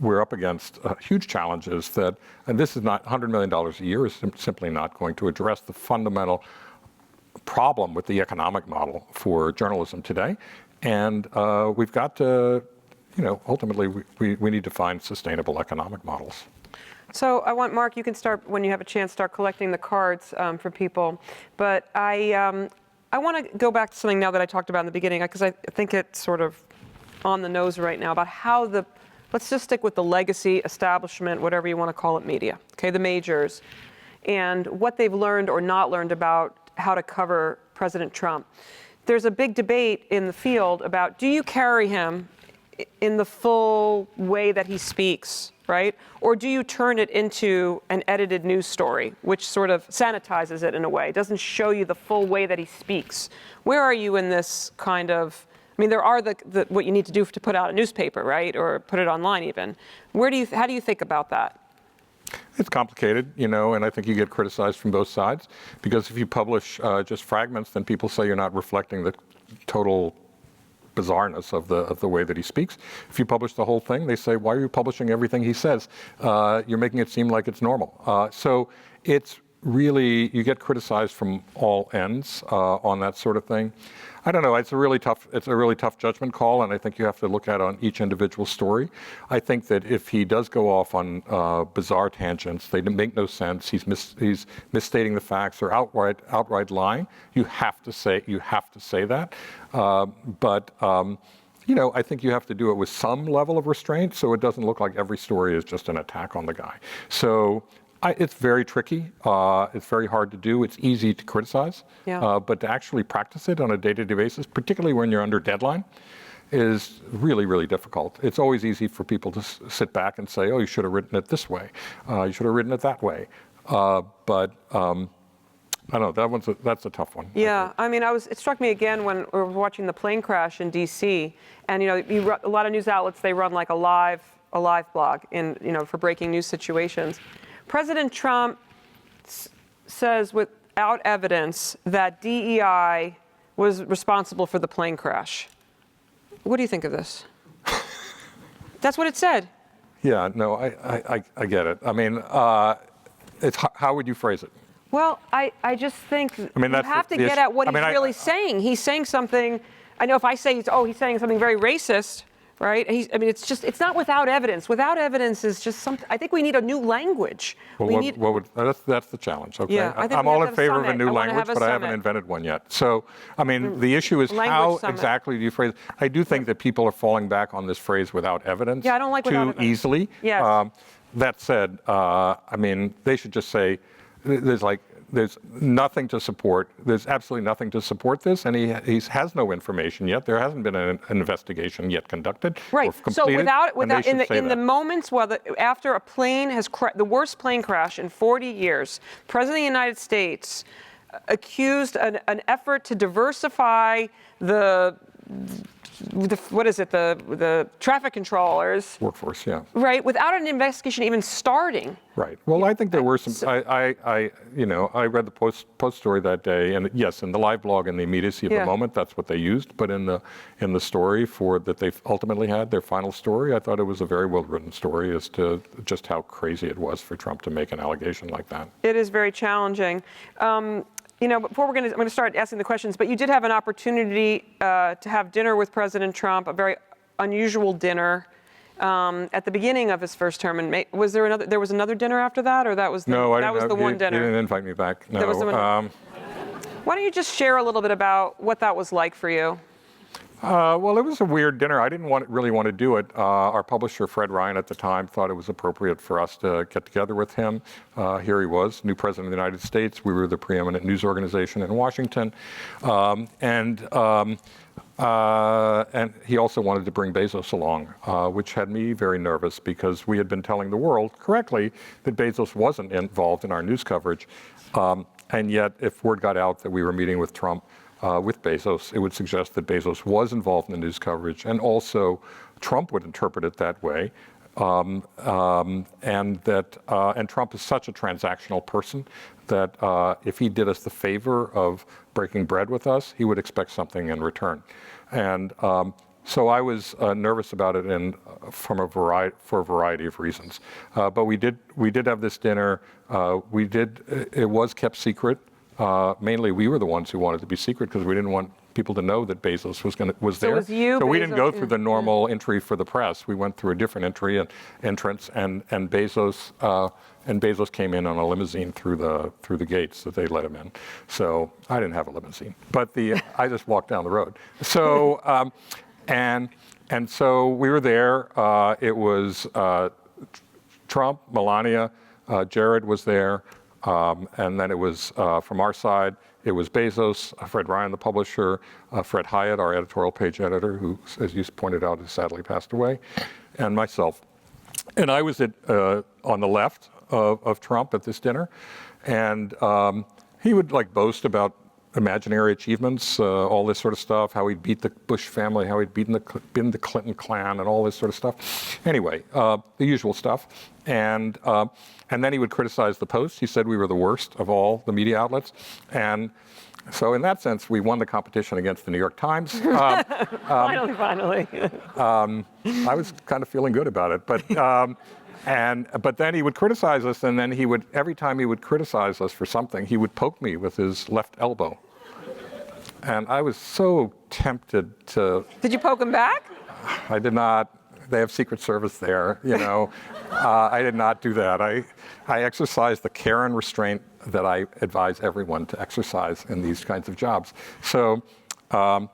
we're up against huge challenges and this is not $100 million a year is simply not going to address the fundamental problem with the economic model for journalism today. And we've got to, ultimately we need to find sustainable economic models. So I want, Mark, you can start, when you have a chance, start collecting the cards for people. But I want to go back to something now that I talked about in the beginning, because I think it's sort of on the nose right now, about how let's just stick with the legacy, establishment, whatever you want to call it, media, okay, the majors, and what they've learned or not learned about how to cover President Trump. There's a big debate in the field about, do you carry him in the full way that he speaks, right? Or do you turn it into an edited news story, which sort of sanitizes it in a way, doesn't show you the full way that he speaks? Where are you in this kind of, there are what you need to do to put out a newspaper, right? Or put it online even. How do you think about that? It's complicated, and I think you get criticized from both sides, because if you publish just fragments, then people say you're not reflecting the total bizarreness of the way that he speaks. If you publish the whole thing, they say, why are you publishing everything he says? You're making it seem like it's normal. So it's really, you get criticized from all ends on that sort of thing. I don't know. It's a really tough judgment call, and I think you have to look at it on each individual story. I think that if he does go off on bizarre tangents, they make no sense. He's misstating the facts or outright lying. You have to say that. But I think you have to do it with some level of restraint, so it doesn't look like every story is just an attack on the guy. So. It's very tricky. It's very hard to do. It's easy to criticize, but to actually practice it on a day-to-day basis, particularly when you're under deadline, is really, really difficult. It's always easy for people to sit back and say, oh, you should have written it this way. You should have written it that way. But I don't know, that's a tough one. Yeah, it struck me again when we were watching the plane crash in D.C. And a lot of news outlets, they run like a live a live blog for breaking news situations. President Trump says without evidence that DEI was responsible for the plane crash. What do you think of this? That's what it said. Yeah, no, I get it. I mean, how would you phrase it? Well, I just think you have to the get issue. at what he's really saying. He's saying something. I know if I say he's saying something very racist, right? It's not without evidence. Without evidence is just something. I think we need a new language. Well, that's the challenge. Okay, Yeah, I think I'm all in favor of a new language, but I haven't invented one yet. So, I mean, the issue is how exactly do you phrase it? I do think that people are falling back on this phrase without evidence I don't like too without evidence. easily. Yes. That said, I mean, they should just say there's nothing to support. There's absolutely nothing to support this, and he has no information yet. There hasn't been an investigation yet conducted. Right. Or completed, So in the moments after a plane has the worst plane crash in 40 years, the President of the United States accused an effort to diversify the traffic controllers. Workforce, yeah. Right, without an investigation even starting. Right. Well, I think there were some. I read the post story that day, and yes, in the live blog and the immediacy of the moment, that's what they used. But in the story that they ultimately had, their final story, I thought it was a very well written story as to just how crazy it was for Trump to make an allegation like that. It is very challenging. Before I'm going to start asking the questions, but you did have an opportunity to have dinner with President Trump, a very unusual dinner at the beginning of his first term. And was there another? There was another dinner after that, or that was the one dinner? He didn't invite me back. No. That was the one. Why don't you just share a little bit about what that was like for you? Well, it was a weird dinner. I didn't really want to do it. Our publisher, Fred Ryan, at the time, thought it was appropriate for us to get together with him. Here he was, new president of the United States. We were the preeminent news organization in Washington. And he also wanted to bring Bezos along, which had me very nervous because we had been telling the world correctly that Bezos wasn't involved in our news coverage. And yet, if word got out that we were meeting with Trump, with Bezos, it would suggest that Bezos was involved in the news coverage, and also Trump would interpret it that way, and Trump is such a transactional person that if he did us the favor of breaking bread with us, he would expect something in return, and so I was nervous about it, for a variety of reasons. But we did have this dinner. It was kept secret. Mainly, we were the ones who wanted to be secret because we didn't want people to know that Bezos was there. So it was you, so we Bezos, didn't go through the normal entry for the press. We went through a different entrance, and Bezos came in on a limousine through the gates that they let him in. So I didn't have a limousine, but I just walked down the road. So and so we were there. It was Trump, Melania, Jared was there. And then it was, from our side, it was Bezos, Fred Ryan, the publisher, Fred Hyatt, our editorial page editor, who, as you pointed out, has sadly passed away, and myself. And I was on the left of Trump at this dinner, and he would boast about imaginary achievements, all this sort of stuff, how he'd beat the Bush family, how he'd beaten the Clinton clan, and all this sort of stuff. Anyway, the usual stuff. And then he would criticize the Post. He said we were the worst of all the media outlets. And so in that sense, we won the competition against the New York Times. Finally. I was kind of feeling good about it. But then he would criticize us, and then every time he would criticize us for something, he would poke me with his left elbow. And I was so tempted to... Did you poke him back? I did not. They have Secret Service there, I did not do that. I exercised the care and restraint that I advise everyone to exercise in these kinds of jobs. So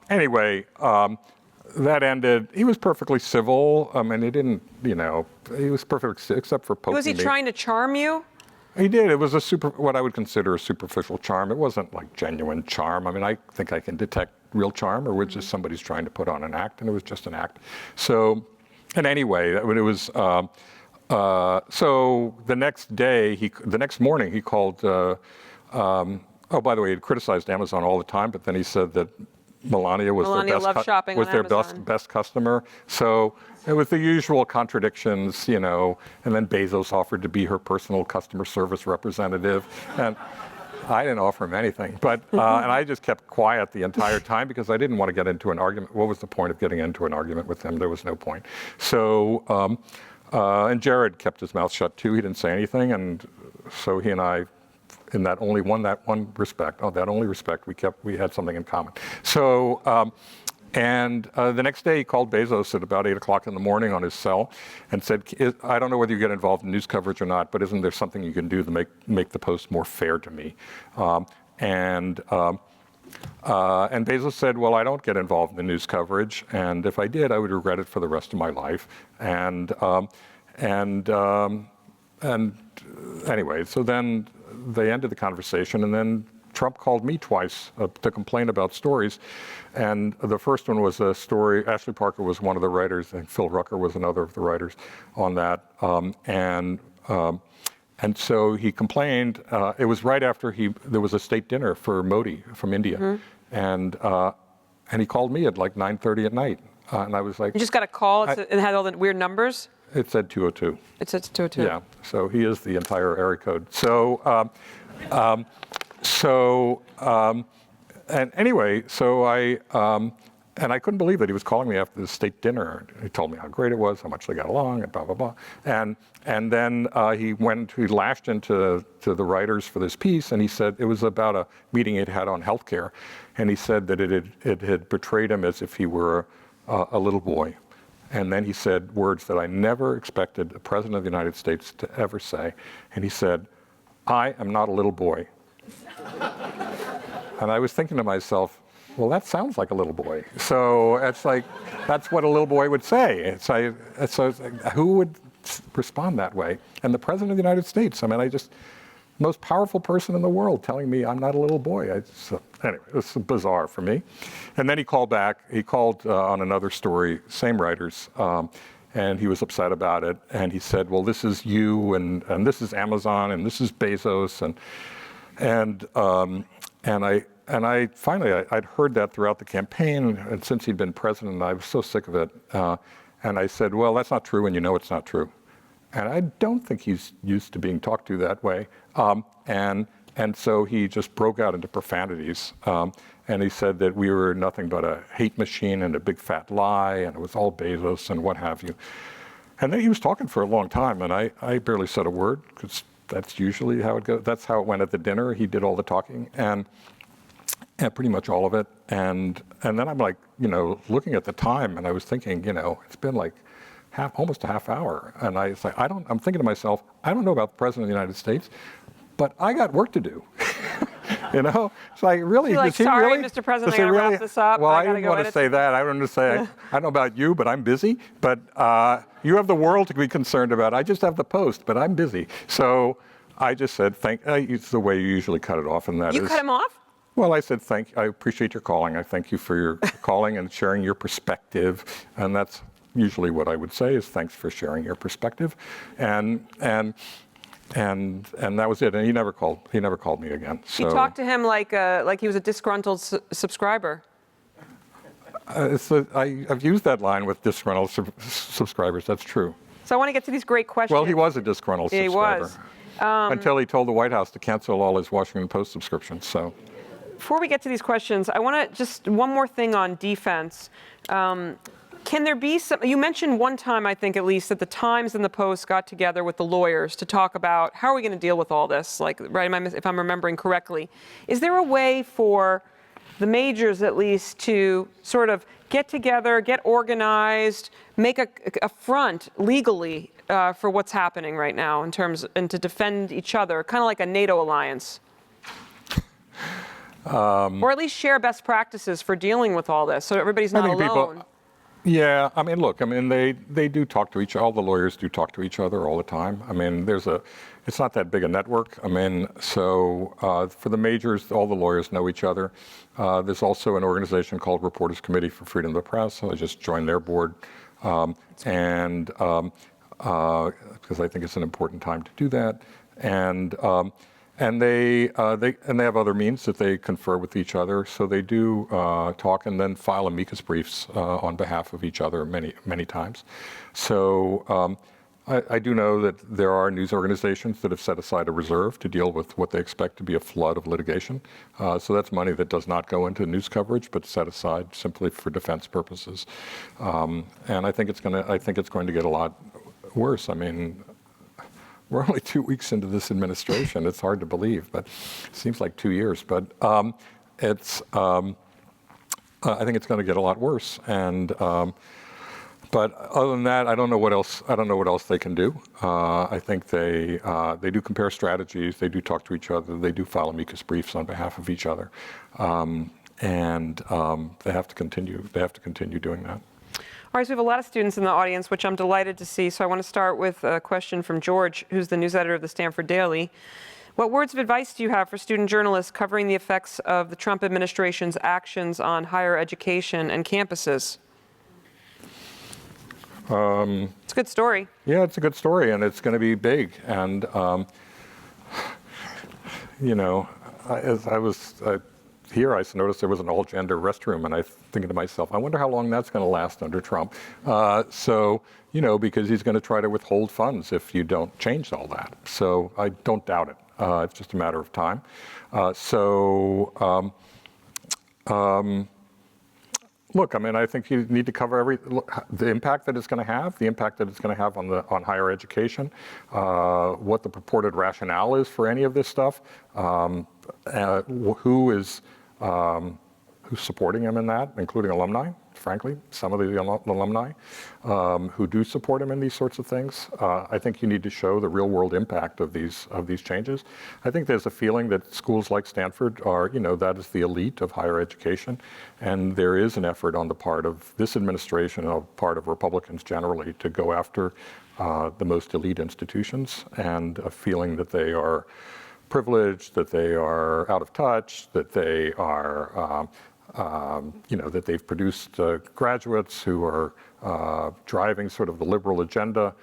anyway, that ended. He was perfectly civil. I mean, he didn't, he was perfectly, except for poking me. Was he trying to charm you? He did. It was what I would consider a superficial charm. It wasn't like genuine charm. I mean, I think I can detect real charm, or which is somebody's trying to put on an act, and it was just an act. So, and anyway, it was. So the next morning, he called. Oh, by the way, he criticized Amazon all the time, but then he said that Melania was Melania loved shopping was on their Amazon. best customer. So it was the usual contradictions, and then Bezos offered to be her personal customer service representative. And I didn't offer him anything, but and I just kept quiet the entire time because I didn't want to get into an argument. What was the point of getting into an argument with him? There was no point. So, and Jared kept his mouth shut too. He didn't say anything, and so he and I, in that only one respect, we had something in common. So. And the next day, he called Bezos at about 8 o'clock in the morning on his cell and said, I don't know whether you get involved in news coverage or not, but isn't there something you can do to make the Post more fair to me? And Bezos said, well, I don't get involved in the news coverage, and if I did, I would regret it for the rest of my life. And anyway, so then they ended the conversation, and then Trump called me twice to complain about stories. And the first one was a story, Ashley Parker was one of the writers, and Phil Rucker was another of the writers on that. And so he complained. It was right after there was a state dinner for Modi from India. Mm-hmm. And he called me at like 9:30 at night. And I was like... You just got a call and had all the weird numbers? It said 202. It said 202. Yeah, so he is the entire area code. And anyway, so and I couldn't believe that he was calling me after the state dinner. He told me how great it was, how much they got along, and blah, blah, blah. And then he lashed into the writers for this piece, and he said it was about a meeting he'd had on healthcare. And he said that it had portrayed him as if he were a little boy. And then he said words that I never expected the President of the United States to ever say. And he said, I am not a little boy. And I was thinking to myself, well, that sounds like a little boy. So it's like, that's what a little boy would say. So it's like, who would respond that way? And the President of the United States, most powerful person in the world telling me I'm not a little boy. Anyway, it was bizarre for me. And then he called back. He called on another story, same writers, and he was upset about it. And he said, well, this is you, and this is Amazon, and this is Bezos, and I finally, I'd heard that throughout the campaign, and since he'd been president, I was so sick of it. And I said, well, that's not true, and you know it's not true. And I don't think he's used to being talked to that way. And so he just broke out into profanities. And he said that we were nothing but a hate machine and a big fat lie, and it was all Bezos and what have you. And then he was talking for a long time, and I barely said a word, because that's usually how it goes. That's how it went at the dinner. He did all the talking, and pretty much all of it. And then I'm like, looking at the time, and I was thinking, it's been like almost a half hour. And I'm thinking to myself, I don't know about the President of the United States, but I got work to do. It's like, really? You're like, sorry, Mr. President, I gotta wrap this up. Well, I didn't want to say that. I wanted to say, I don't know about you, but I'm busy. But you have the world to be concerned about. I just have the Post, but I'm busy. So I just said, it's the way you usually cut it off, and that is... You cut him off? Well, I said, I appreciate your calling. I thank you for your calling and sharing your perspective. And that's usually what I would say is thanks for sharing your perspective. And that was it. And he never called me again. So, you talked to him like he was a disgruntled subscriber. I've used that line with disgruntled subscribers. That's true. So I want to get to these great questions. Well, he was a disgruntled subscriber. He was. Until he told the White House to cancel all his Washington Post subscriptions. So. Before we get to these questions, I want to just one more thing on defense. Can there be some, you mentioned one time, I think at least, that the Times and the Post got together with the lawyers to talk about how are we going to deal with all this, if I'm remembering correctly. Is there a way for the majors at least to sort of get together, get organized, make a front legally for what's happening right now and to defend each other, kind of like a NATO alliance? Or at least share best practices for dealing with all this so everybody's not alone. Yeah, they do talk to each other. All the lawyers do talk to each other all the time. It's not that big a network. So for the majors, all the lawyers know each other. There's also an organization called Reporters Committee for Freedom of the Press. So I just joined their board. Because I think it's an important time to do that. And they have other means that they confer with each other. So they do talk and then file amicus briefs on behalf of each other many times. So I do know that there are news organizations that have set aside a reserve to deal with what they expect to be a flood of litigation. So that's money that does not go into news coverage, but set aside simply for defense purposes. And I think it's going to get a lot worse. I mean, we're only 2 weeks into this administration. It's hard to believe, but it seems like 2 years. But I think it's going to get a lot worse. And but other than that, I don't know what else. I don't know what else they can do. I think they do compare strategies. They do talk to each other. They do file amicus briefs on behalf of each other, and they have to continue. They have to continue doing that. All right, so we have a lot of students in the audience, which I'm delighted to see. So I want to start with a question from George, who's the news editor of the Stanford Daily. What words of advice do you have for student journalists covering the effects of the Trump administration's actions on higher education and campuses? It's a good story. Yeah, it's a good story, and it's going to be big. And you know, as I was here, I noticed there was an all-gender restroom, and I was thinking to myself, I wonder how long that's going to last under Trump. So, you know, because he's going to try to withhold funds if you don't change all that. So I don't doubt it. It's just a matter of time. Look, I mean, I think you need to cover the impact that it's going to have, the impact that it's going to have on higher education, what the purported rationale is for any of this stuff, who's supporting him in that, including alumni, frankly, some of the alumni who do support him in these sorts of things. I think you need to show the real world impact of these changes. I think there's a feeling that schools like Stanford are, you know, that is the elite of higher education. And there is an effort on the part of this administration, on the part of Republicans generally, to go after the most elite institutions, and a feeling that they are privileged, that they are out of touch, that they are you know, that they've produced graduates who are driving sort of the liberal agenda.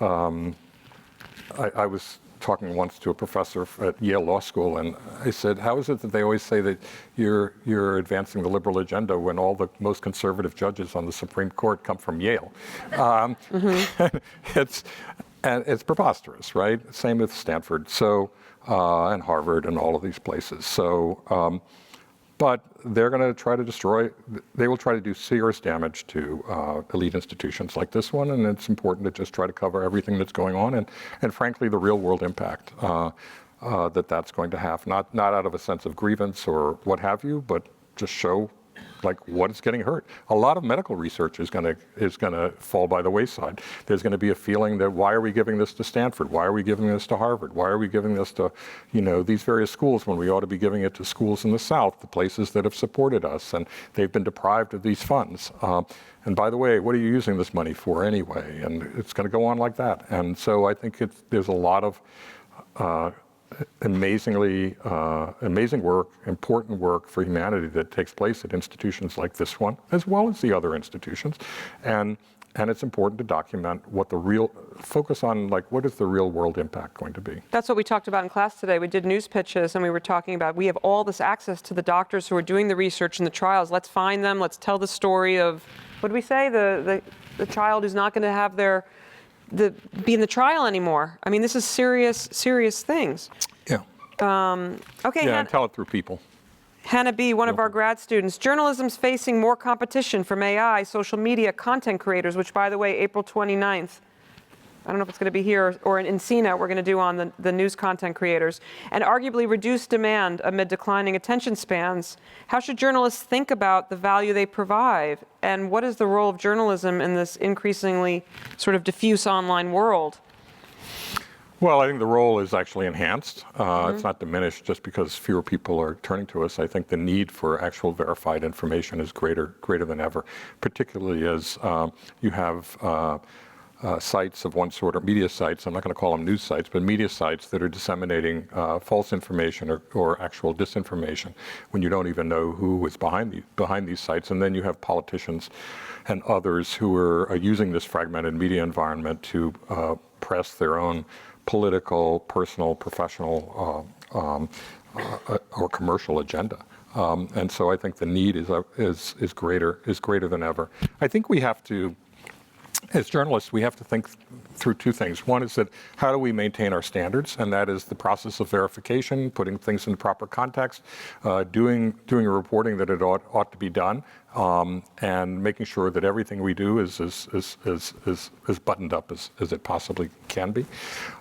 I was talking once to a professor at Yale Law School, and I said, how is it that they always say that you're advancing the liberal agenda when all the most conservative judges on the Supreme Court come from Yale? It's preposterous, right? Same with Stanford, so and Harvard and all of these places. So. But they're going to try to they will try to do serious damage to elite institutions like this one, and it's important to just try to cover everything that's going on, and frankly, the real world impact that's going to have, not out of a sense of grievance or what have you, but just show like what is getting hurt. A lot of medical research is going to fall by the wayside. There's going to be a feeling that why are we giving this to Stanford? Why are we giving this to Harvard? Why are we giving this to, you know, these various schools when we ought to be giving it to schools in the South, the places that have supported us, and they've been deprived of these funds. And by the way, what are you using this money for anyway? And it's going to go on like that. And so I think there's a lot of amazing work, important work for humanity that takes place at institutions like this one, as well as the other institutions. And it's important to document focus on like what is the real world impact going to be. That's what we talked about in class today. We did news pitches, and we were talking about, we have all this access to the doctors who are doing the research and the trials. Let's find them. Let's tell the story of, what did we say? The child who's not going to have be in the trial anymore. I mean, this is serious things. Yeah. Okay. Yeah, and tell it through people. Hannah B., one of our grad students. Journalism's facing more competition from AI, social media, content creators, which, by the way, April 29th, I don't know if it's going to be here or in CNET, we're going to do on the news content creators, and arguably reduced demand amid declining attention spans. How should journalists think about the value they provide? And what is the role of journalism in this increasingly sort of diffuse online world? Well, I think the role is actually enhanced. It's not diminished just because fewer people are turning to us. I think the need for actual verified information is greater than ever, particularly as you have sites of one sort, or media sites, I'm not going to call them news sites, but media sites that are disseminating false information or actual disinformation when you don't even know who is behind these sites. And then you have politicians and others who are using this fragmented media environment to press their own political, personal, professional or commercial agenda. And so I think the need is greater than ever. I think we have to, as journalists, we have to think through two things. One is that how do we maintain our standards, and that is the process of verification, putting things in proper context, doing a reporting that it ought to be done, and making sure that everything we do is as buttoned up as it possibly can be.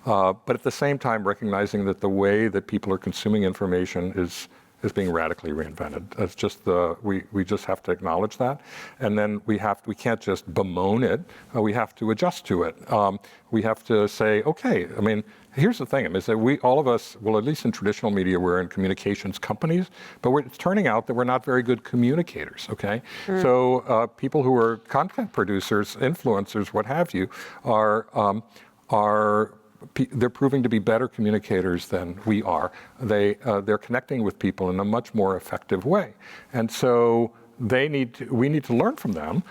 But at the same time, recognizing that the way that people are consuming information is being radically reinvented. That's just we just have to acknowledge that, and then we can't just bemoan it. We have to adjust to it. We have to say, okay. I mean, here's the thing: is that all of us, well, at least in traditional media, we're in communications companies, but it's turning out that we're not very good communicators. Okay, so people who are content producers, influencers, what have you, they're proving to be better communicators than we are. They're connecting with people in a much more effective way, and so we need to learn from them.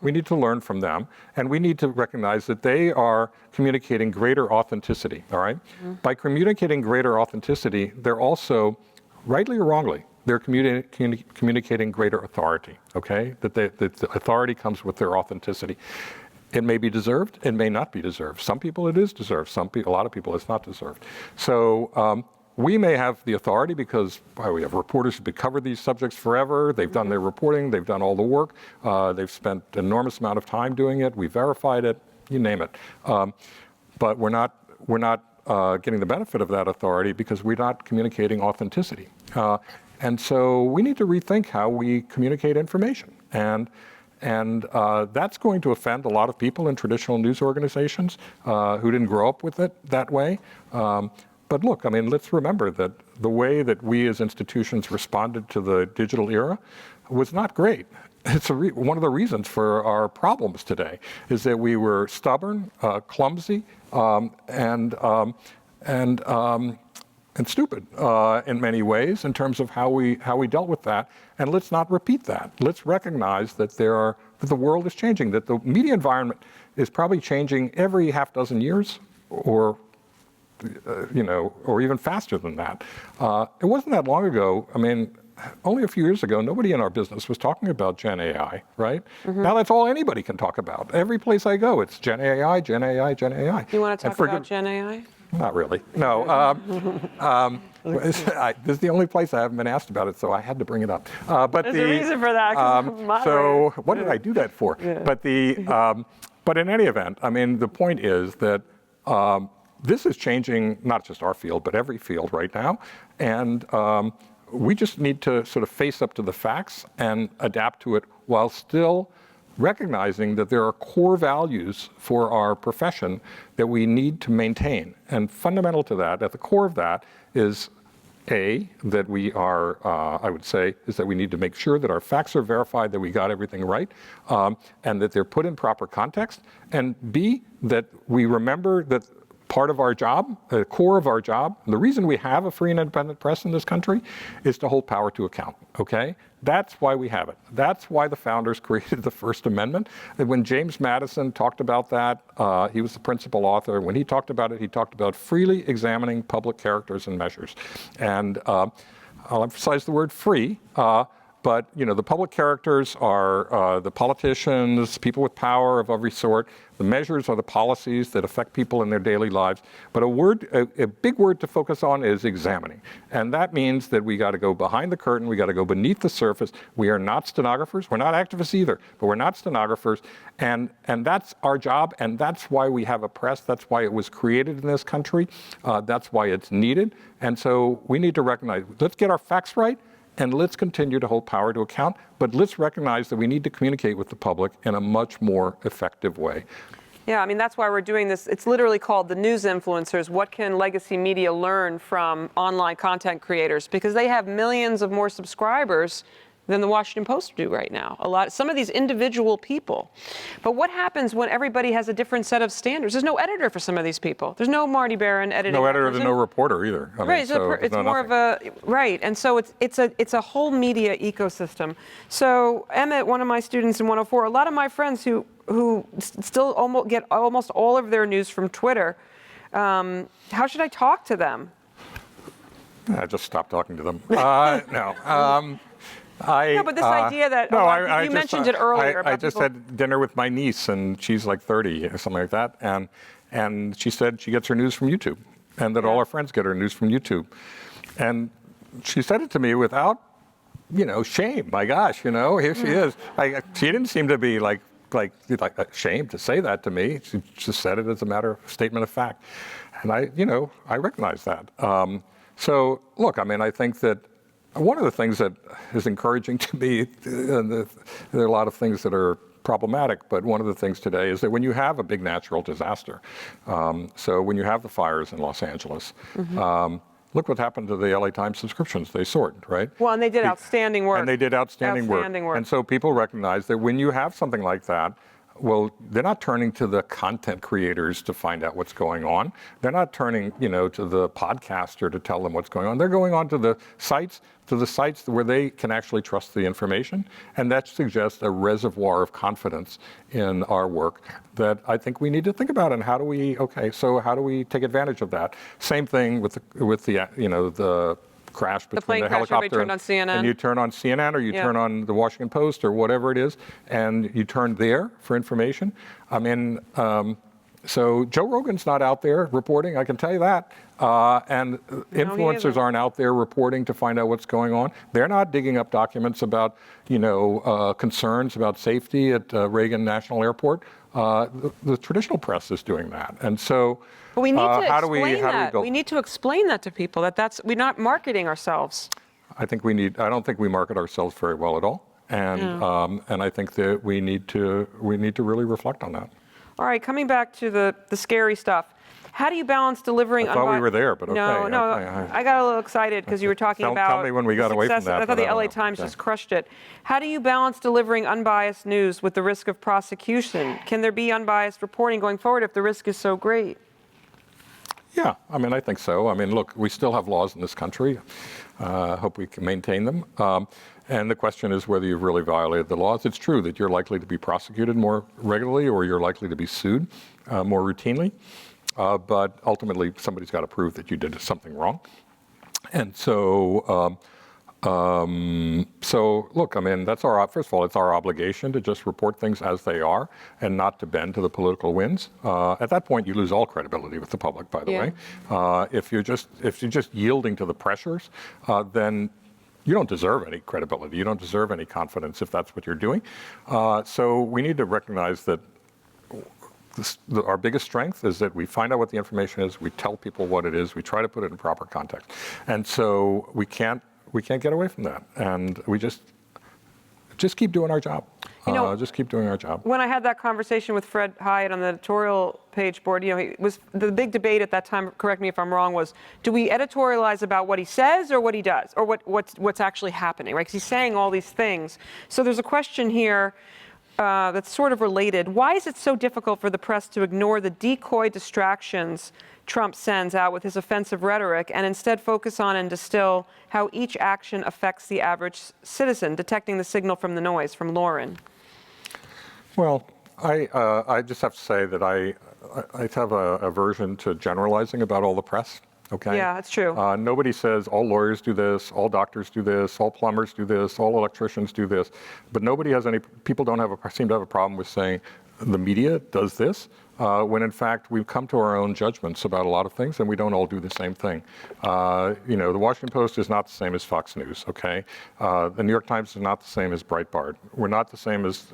We need to learn from them, and we need to recognize that they are communicating greater authenticity. All right, by communicating greater authenticity, they're also, rightly or wrongly, they're communicating greater authority. Okay, that the authority comes with their authenticity. It may be deserved, it may not be deserved. Some people it is deserved, a lot of people it's not deserved. So we may have the authority because we have reporters who've covered these subjects forever, they've done their reporting, they've done all the work, they've spent an enormous amount of time doing it, we verified it, you name it. But we're not getting the benefit of that authority because we're not communicating authenticity. And so we need to rethink how we communicate information. And that's going to offend a lot of people in traditional news organizations who didn't grow up with it that way. But look, I mean, let's remember that the way that we as institutions responded to the digital era was not great. It's one of the reasons for our problems today is that we were stubborn, clumsy, and stupid in many ways in terms of how we dealt with that. And let's not repeat that. Let's recognize that that the world is changing, that the media environment is probably changing every half dozen years, or or even faster than that. It wasn't that long ago. I mean, only a few years ago, nobody in our business was talking about Gen AI, right? Now that's all anybody can talk about. Every place I go, it's Gen AI, Gen AI, Gen AI. You want to talk about Gen AI? Not really, no. This is the only place I haven't been asked about it, so I had to bring it up. But there's a reason for that. So what did I do that for? Yeah. But in any event, I mean, the point is that this is changing not just our field, but every field right now, and we just need to sort of face up to the facts and adapt to it while still recognizing that there are core values for our profession that we need to maintain. And fundamental to that, at the core of that, is that we are, I would say, is that we need to make sure that our facts are verified, that we got everything right, and that they're put in proper context. And B, that we remember that part of our job, the core of our job, the reason we have a free and independent press in this country is to hold power to account, okay? That's why we have it. That's why the founders created the First Amendment. And when James Madison talked about that, he was the principal author. When he talked about it, he talked about freely examining public characters and measures. And I'll emphasize the word free, but the public characters are the politicians, people with power of every sort. The measures are the policies that affect people in their daily lives. But a big word to focus on is examining. And that means that we got to go behind the curtain. We got to go beneath the surface. We are not stenographers. We're not activists either, but we're not stenographers. And that's our job. And that's why we have a press. That's why it was created in this country. That's why it's needed. And so we need to recognize, let's get our facts right. And let's continue to hold power to account, but let's recognize that we need to communicate with the public in a much more effective way. Yeah, I mean, that's why we're doing this. It's literally called the News Influencers. What can legacy media learn from online content creators? Because they have millions of more subscribers than the Washington Post do right now. Some of these individual people. But what happens when everybody has a different set of standards? There's no editor for some of these people. There's no Marty Barron editing. No editor, there's no reporter either. Right, so it's more of a, right. And so it's a whole media ecosystem. So Emmett, one of my students in 104, a lot of my friends who still get almost all of their news from Twitter, how should I talk to them? I just stopped talking to them. No. No, but this idea that you mentioned it earlier. I just had dinner with my niece, and she's like 30 or something like that, and she said she gets her news from YouTube, and that all her friends get her news from YouTube, and she said it to me without, shame. My gosh, here she is. She didn't seem to be like ashamed to say that to me. She just said it as a matter of statement of fact, and I recognize that. So look, I think that one of the things that is encouraging to me, and there are a lot of things that are problematic, but one of the things today is that when you have a big natural disaster, so when you have the fires in Los Angeles, look what happened to the LA Times subscriptions. They soared, right? Well, and they did outstanding work. And they did outstanding work. And so people recognize that when you have something like that, well, they're not turning to the content creators to find out what's going on. They're not turning, to the podcaster to tell them what's going on. They're going on to the sites where they can actually trust the information. And that suggests a reservoir of confidence in our work that I think we need to think about. And how do we take advantage of that? Same thing with the crash between the helicopter and you turn on CNN or you turn on the Washington Post or whatever it is, and you turn there for information. So Joe Rogan's not out there reporting, I can tell you that. And influencers aren't out there reporting to find out what's going on. They're not digging up documents about, concerns about safety at Reagan National Airport. The traditional press is doing that. And so but we need to explain that. We need to explain that to people, we're not marketing ourselves. I don't think we market ourselves very well at all. And I think that we need to really reflect on that. All right, coming back to the scary stuff. How do you balance delivering? I thought we were there, but okay. No, I got a little excited because you were talking about. Tell me when we got away from that. I thought the LA Times just crushed it. How do you balance delivering unbiased news with the risk of prosecution? Can there be unbiased reporting going forward if the risk is so great? Yeah, I think so. Look, we still have laws in this country. Hope we can maintain them. And the question is whether you've really violated the laws. It's true that you're likely to be prosecuted more regularly or you're likely to be sued more routinely. But ultimately, somebody's got to prove that you did something wrong. And so, look, that's first of all, it's our obligation to just report things as they are and not to bend to the political winds. At that point, you lose all credibility with the public, by the way. If you're just yielding to the pressures, then you don't deserve any credibility. You don't deserve any confidence if that's what you're doing. So we need to recognize that our biggest strength is that we find out what the information is, we tell people what it is, we try to put it in proper context. And so we can't get away from that. And we just keep doing our job. Just keep doing our job. When I had that conversation with Fred Hyatt on the editorial page board, it was the big debate at that time, correct me if I'm wrong, was do we editorialize about what he says or what he does or what's actually happening, right? Because he's saying all these things. So there's a question here that's sort of related. Why is it so difficult for the press to ignore the decoy distractions Trump sends out with his offensive rhetoric and instead focus on and distill how each action affects the average citizen, detecting the signal from the noise? From Lauren. Well, I just have to say that I have a aversion to generalizing about all the press. Okay. Yeah, that's true. Nobody says all lawyers do this, all doctors do this, all plumbers do this, all electricians do this, but people seem to have a problem with saying the media does this, when in fact we've come to our own judgments about a lot of things and we don't all do the same thing. The Washington Post is not the same as Fox News, okay? The New York Times is not the same as Breitbart. We're not the same as,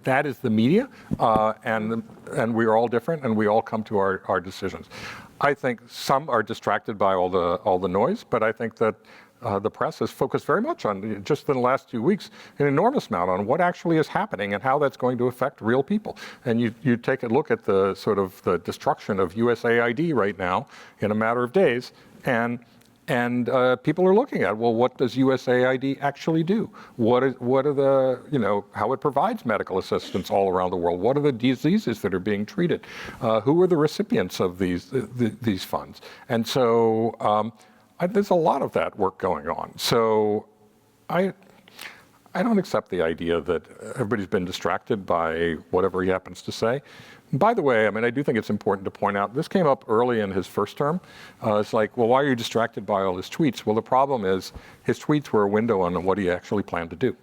that is the media, and we are all different and we all come to our decisions. I think some are distracted by all the noise, but I think that the press has focused very much on, just in the last 2 weeks, an enormous amount on what actually is happening and how that's going to affect real people. And you take a look at the sort of the destruction of USAID right now in a matter of days, and people are looking at, well, what does USAID actually do? What are the, how it provides medical assistance all around the world? What are the diseases that are being treated? Who are the recipients of these funds? And so there's a lot of that work going on. So I don't accept the idea that everybody's been distracted by whatever he happens to say. And by the way, I mean, I do think it's important to point out, this came up early in his first term. It's like, well, why are you distracted by all his tweets? Well, the problem is his tweets were a window on what he actually planned to do.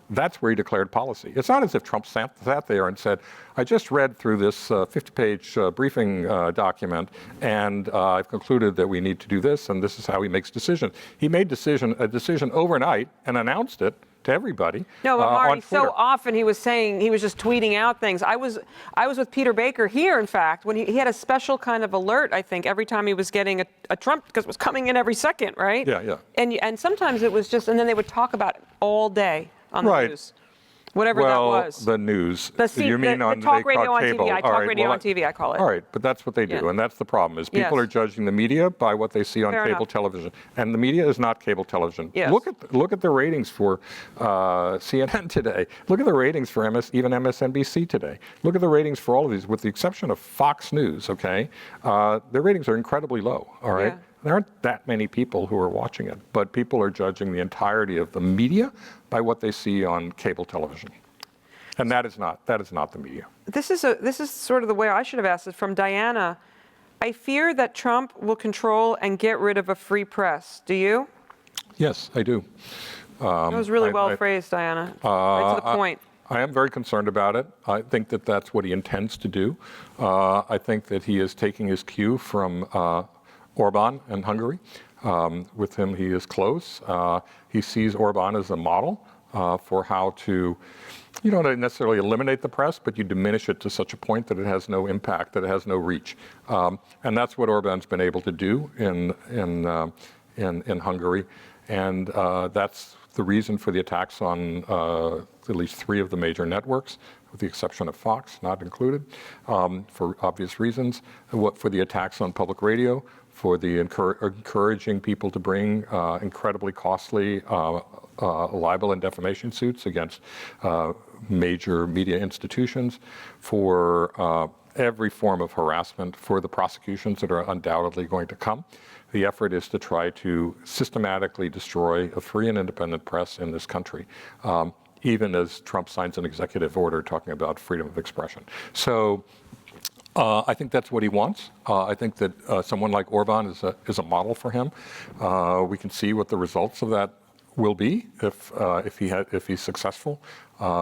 That's where he declared policy. It's not as if Trump sat there and said, I just read through this 50-page briefing document, and I've concluded that we need to do this, and this is how he makes decisions. He made a decision overnight and announced it to everybody. No, but Marty, on Twitter. so often he was saying, he was just tweeting out things. I was with Peter Baker here, in fact, when he had a special kind of alert, I think, every time he was getting a Trump, because it was coming in every second, right? Yeah. And sometimes it was just, and then they would talk about it all day on the news. Whatever that was. The news. You mean on the talk they radio on cable. TV. Talk radio on TV, I call it. All right, but that's what they do, Yeah. and that's the problem, is people Yes. are judging the media by what they see on Fair cable enough. television. And the media is not cable television. Yes. Look at the ratings for CNN today. Look at the ratings for even MSNBC today. Look at the ratings for all of these, with the exception of Fox News, okay? Their ratings are incredibly low, all right? Yeah. There aren't that many people who are watching it, but people are judging the entirety of the media by what they see on cable television. And that is not the media. This is sort of the way I should have asked it from Diana. I fear that Trump will control and get rid of a free press. Do you? Yes, I do. That was really well phrased, Diana. Right to the point. I am very concerned about it. I think that that's what he intends to do. I think that he is taking his cue from Orban in Hungary. With him, he is close. He sees Orban as a model for how to, you don't necessarily eliminate the press, but you diminish it to such a point that it has no impact, that it has no reach. And that's what Orban's been able to do in Hungary. And that's the reason for the attacks on at least 3 of the major networks, with the exception of Fox, not included, for obvious reasons. For the attacks on public radio, for the encouraging people to bring incredibly costly libel and defamation suits against major media institutions, for every form of harassment, for the prosecutions that are undoubtedly going to come. The effort is to try to systematically destroy a free and independent press in this country, even as Trump signs an executive order talking about freedom of expression. So I think that's what he wants. I think that someone like Orban is a model for him. We can see what the results of that will be if he's successful.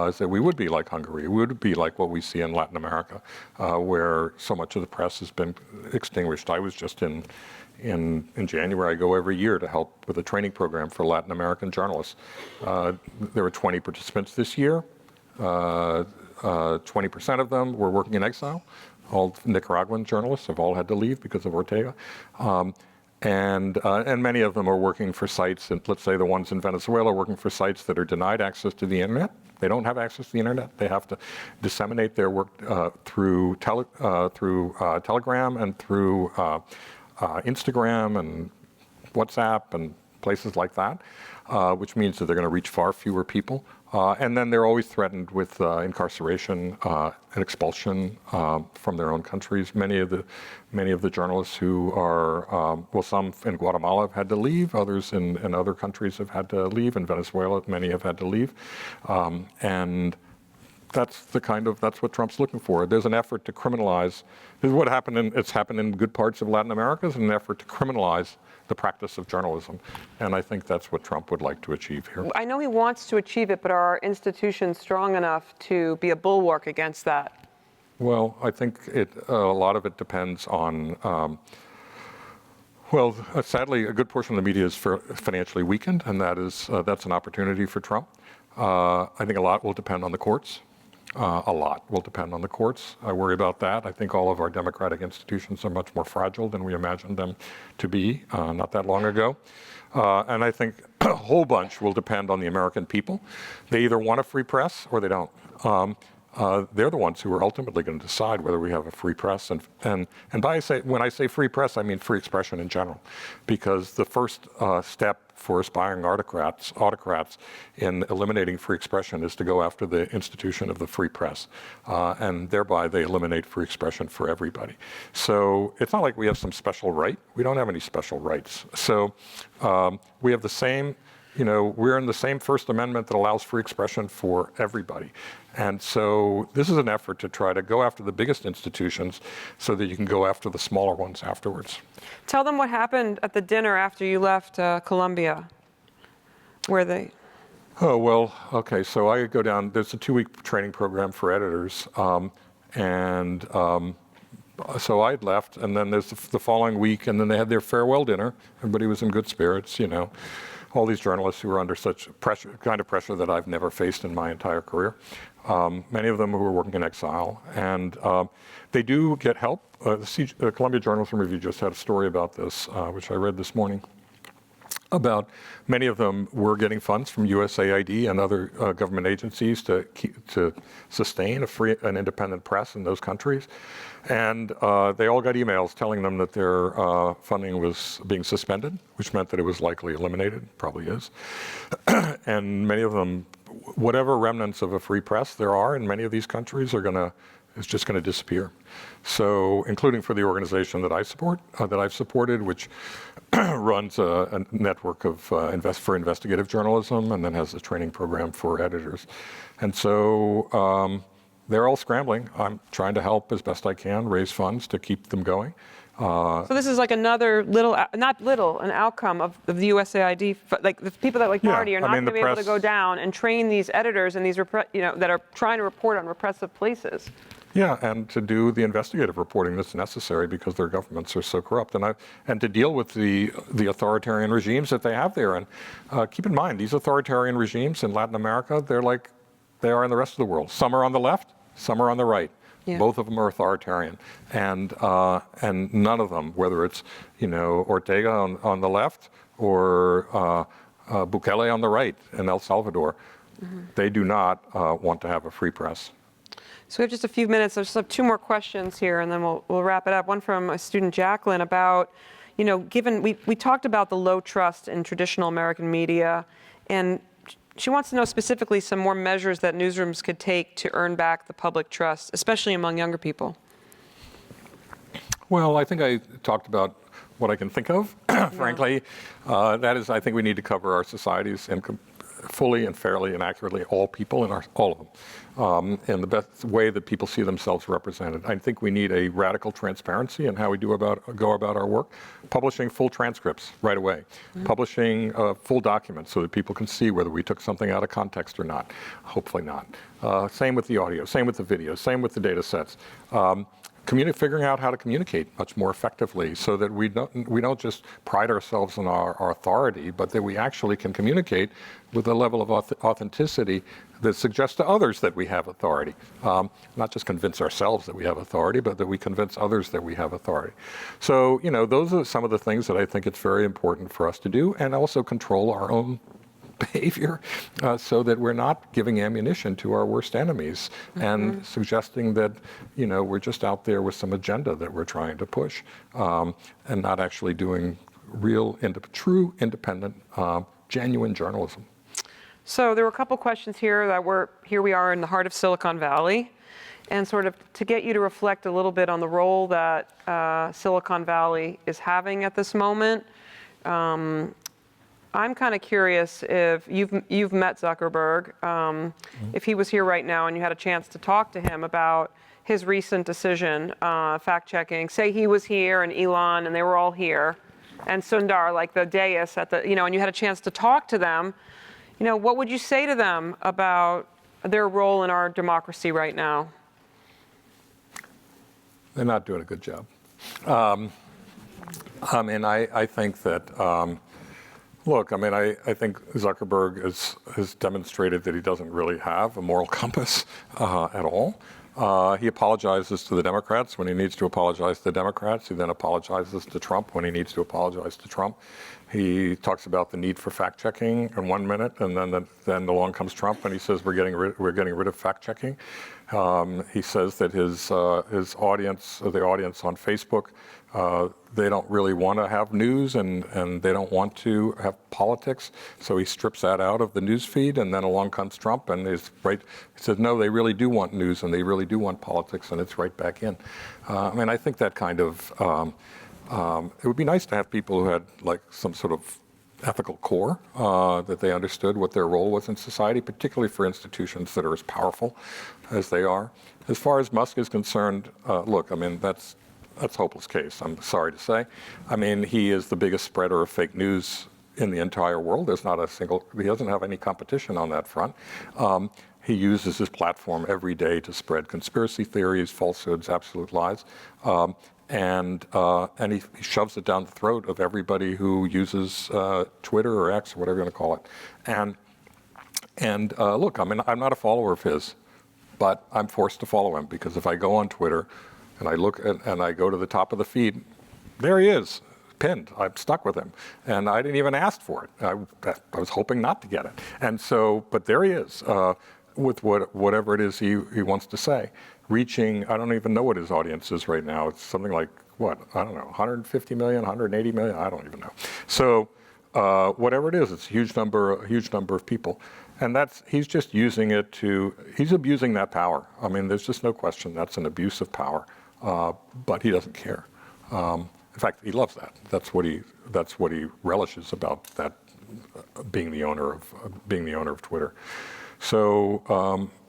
Is that we would be like Hungary. We would be like what we see in Latin America, where so much of the press has been extinguished. I was just in January. I go every year to help with a training program for Latin American journalists. There were 20 participants this year. 20% of them were working in exile. All Nicaraguan journalists have all had to leave because of Ortega. And many of them are working for sites, and let's say the ones in Venezuela are working for sites that are denied access to the internet. They don't have access to the internet. They have to disseminate their work through Telegram and through Instagram and WhatsApp and places like that, which means that they're going to reach far fewer people. And then they're always threatened with incarceration and expulsion from their own countries. Many of the journalists who are, well, some in Guatemala have had to leave, others in other countries have had to leave. In Venezuela, many have had to leave. And that's what Trump's looking for. There's an effort to criminalize. This is what happened it's happened in good parts of Latin America, is an effort to criminalize the practice of journalism. And I think that's what Trump would like to achieve here. I know he wants to achieve it, but are our institutions strong enough to be a bulwark against that? Well, I think a lot of it depends on, sadly, a good portion of the media is financially weakened, and that's an opportunity for Trump. I think a lot will depend on the courts. A lot will depend on the courts. I worry about that. I think all of our democratic institutions are much more fragile than we imagined them to be not that long ago. And I think a whole bunch will depend on the American people. They either want a free press or they don't. They're the ones who are ultimately going to decide whether we have a free press. And when I say free press, I mean free expression in general. Because the first step for aspiring autocrats in eliminating free expression is to go after the institution of the free press. And thereby they eliminate free expression for everybody. So it's not like we have some special right. We don't have any special rights. So we have the same we're in the same First Amendment that allows free expression for everybody. And so this is an effort to try to go after the biggest institutions so that you can go after the smaller ones afterwards. Tell them what happened at the dinner after you left Columbia, where they... Oh, well, okay, so I go down, there's a 2-week training program for editors, so I'd left, and then there's the following week, and then they had their farewell dinner. Everybody was in good spirits, all these journalists who were under such kind of pressure that I've never faced in my entire career. Many of them who were working in exile, and they do get help. The Columbia Journalism Review just had a story about this, which I read this morning, about many of them were getting funds from USAID and other government agencies to sustain a free and independent press in those countries. And they all got emails telling them that their funding was being suspended, which meant that it was likely eliminated, probably is. And many of them, whatever remnants of a free press there are in many of these countries is just going to disappear. So, including for the organization that I support, that I've supported, which runs a network of for investigative journalism, and then has a training program for editors. And so they're all scrambling. I'm trying to help as best I can, raise funds to keep them going. So this is like another an outcome of the USAID, like the people that like Marty are not going to be able to go down and train these editors and these that are trying to report on repressive places. Yeah, and to do the investigative reporting that's necessary because their governments are so corrupt, and to deal with the authoritarian regimes that they have there. And keep in mind, these authoritarian regimes in Latin America, they're like they are in the rest of the world. Some are on the left, some are on the right. Yeah. Both of them are authoritarian, and none of them, whether it's Ortega on the left or Bukele on the right in El Salvador, they do not want to have a free press. So we have just a few minutes. I just have 2 more questions here, and then we'll wrap it up. One from a student, Jacqueline, about, given we talked about the low trust in traditional American media, and she wants to know specifically some more measures that newsrooms could take to earn back the public trust, especially among younger people. Well, I think I talked about what I can think of, frankly. That is, I think we need to cover our societies and fully and fairly and accurately all people and all of them in the best way that people see themselves represented. I think we need a radical transparency in how we go about our work. Publishing full transcripts right away. Publishing full documents so that people can see whether we took something out of context or not. Hopefully not. Same with the audio, same with the video, same with the data sets. Figuring out how to communicate much more effectively so that we don't just pride ourselves on our authority, but that we actually can communicate with a level of authenticity that suggests to others that we have authority. Not just convince ourselves that we have authority, but that we convince others that we have authority. So, those are some of the things that I think it's very important for us to do, and also control our own behavior so that we're not giving ammunition to our worst enemies and suggesting that, we're just out there with some agenda that we're trying to push and not actually doing real, true, independent, genuine journalism. So there were a couple questions here here we are in the heart of Silicon Valley, and sort of to get you to reflect a little bit on the role that Silicon Valley is having at this moment. I'm kind of curious if you've met Zuckerberg, if he was here right now and you had a chance to talk to him about his recent decision, fact-checking. Say he was here and Elon and they were all here, and Sundar, like the dais at the, and you had a chance to talk to them. What would you say to them about their role in our democracy right now? They're not doing a good job. I think that. Look, I think Zuckerberg has demonstrated that he doesn't really have a moral compass at all. He apologizes to the Democrats when he needs to apologize to the Democrats. He then apologizes to Trump when he needs to apologize to Trump. He talks about the need for fact-checking in 1 minute, and then along comes Trump, and he says we're getting rid of fact-checking. He says that his audience, the audience on Facebook, they don't really want to have news and they don't want to have politics. So he strips that out of the news feed, and then along comes Trump and he says, no, they really do want news and they really do want politics, and it's right back in. I think that kind of, it would be nice to have people who had like some sort of ethical core, that they understood what their role was in society, particularly for institutions that are as powerful as they are. As far as Musk is concerned, look, I mean, that's hopeless case, I'm sorry to say. I mean, he is the biggest spreader of fake news in the entire world. There's not a single, he doesn't have any competition on that front. He uses his platform every day to spread conspiracy theories, falsehoods, absolute lies. And he shoves it down the throat of everybody who uses Twitter or X or whatever you want to call it. And look, I mean, I'm not a follower of his, but I'm forced to follow him because if I go on Twitter and I look and I go to the top of the feed, there he is, pinned. I'm stuck with him, and I didn't even ask for it. I was hoping not to get it, and so, but there he is. With whatever it is he wants to say, reaching, I don't even know what his audience is right now. It's something like, what, I don't know, 150 million, 180 million, I don't even know. So whatever it is, it's a huge number of people. And he's just using it he's abusing that power. I mean, there's just no question that's an abuse of power, but he doesn't care. In fact, he loves that. That's what he relishes about that, being the owner of Twitter. So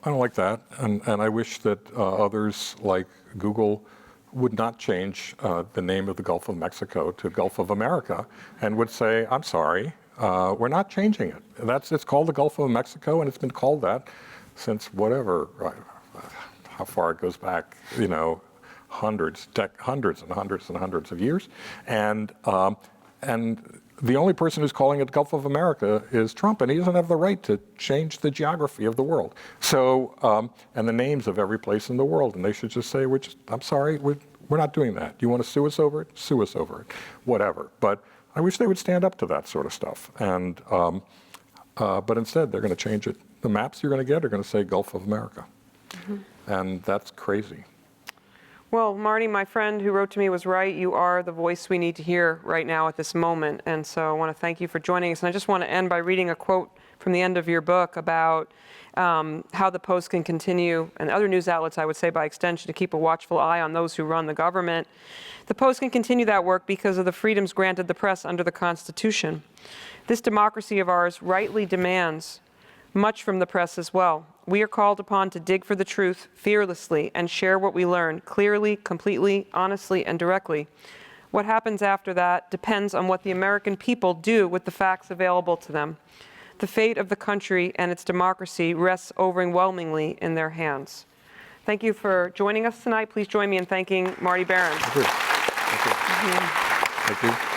I don't like that, and I wish that others like Google would not change the name of the Gulf of Mexico to Gulf of America, and would say, I'm sorry, we're not changing it. It's called the Gulf of Mexico, and it's been called that since whatever, how far it goes back, you know, hundreds of years, and the only person who's calling it Gulf of America is Trump, and he doesn't have the right to change the geography of the world. So, and the names of every place in the world, and they should just say, I'm sorry, we're not doing that. You want to sue us over it? Sue us over it, whatever. But I wish they would stand up to that sort of stuff. And, but instead, they're going to change it. The maps you're going to get are going to say Gulf of America. Mm-hmm. And that's crazy. Well, Marty, my friend who wrote to me was right. You are the voice we need to hear right now at this moment. And so I want to thank you for joining us. And I just want to end by reading a quote from the end of your book about how the Post can continue, and other news outlets, I would say by extension, to keep a watchful eye on those who run the government. The Post can continue that work because of the freedoms granted the press under the Constitution. This democracy of ours rightly demands much from the press as well. We are called upon to dig for the truth fearlessly and share what we learn clearly, completely, honestly, and directly. What happens after that depends on what the American people do with the facts available to them. The fate of the country and its democracy rests overwhelmingly in their hands. Thank you for joining us tonight. Please join me in thanking Marty Baron. Thank you. Thank you. Thank you.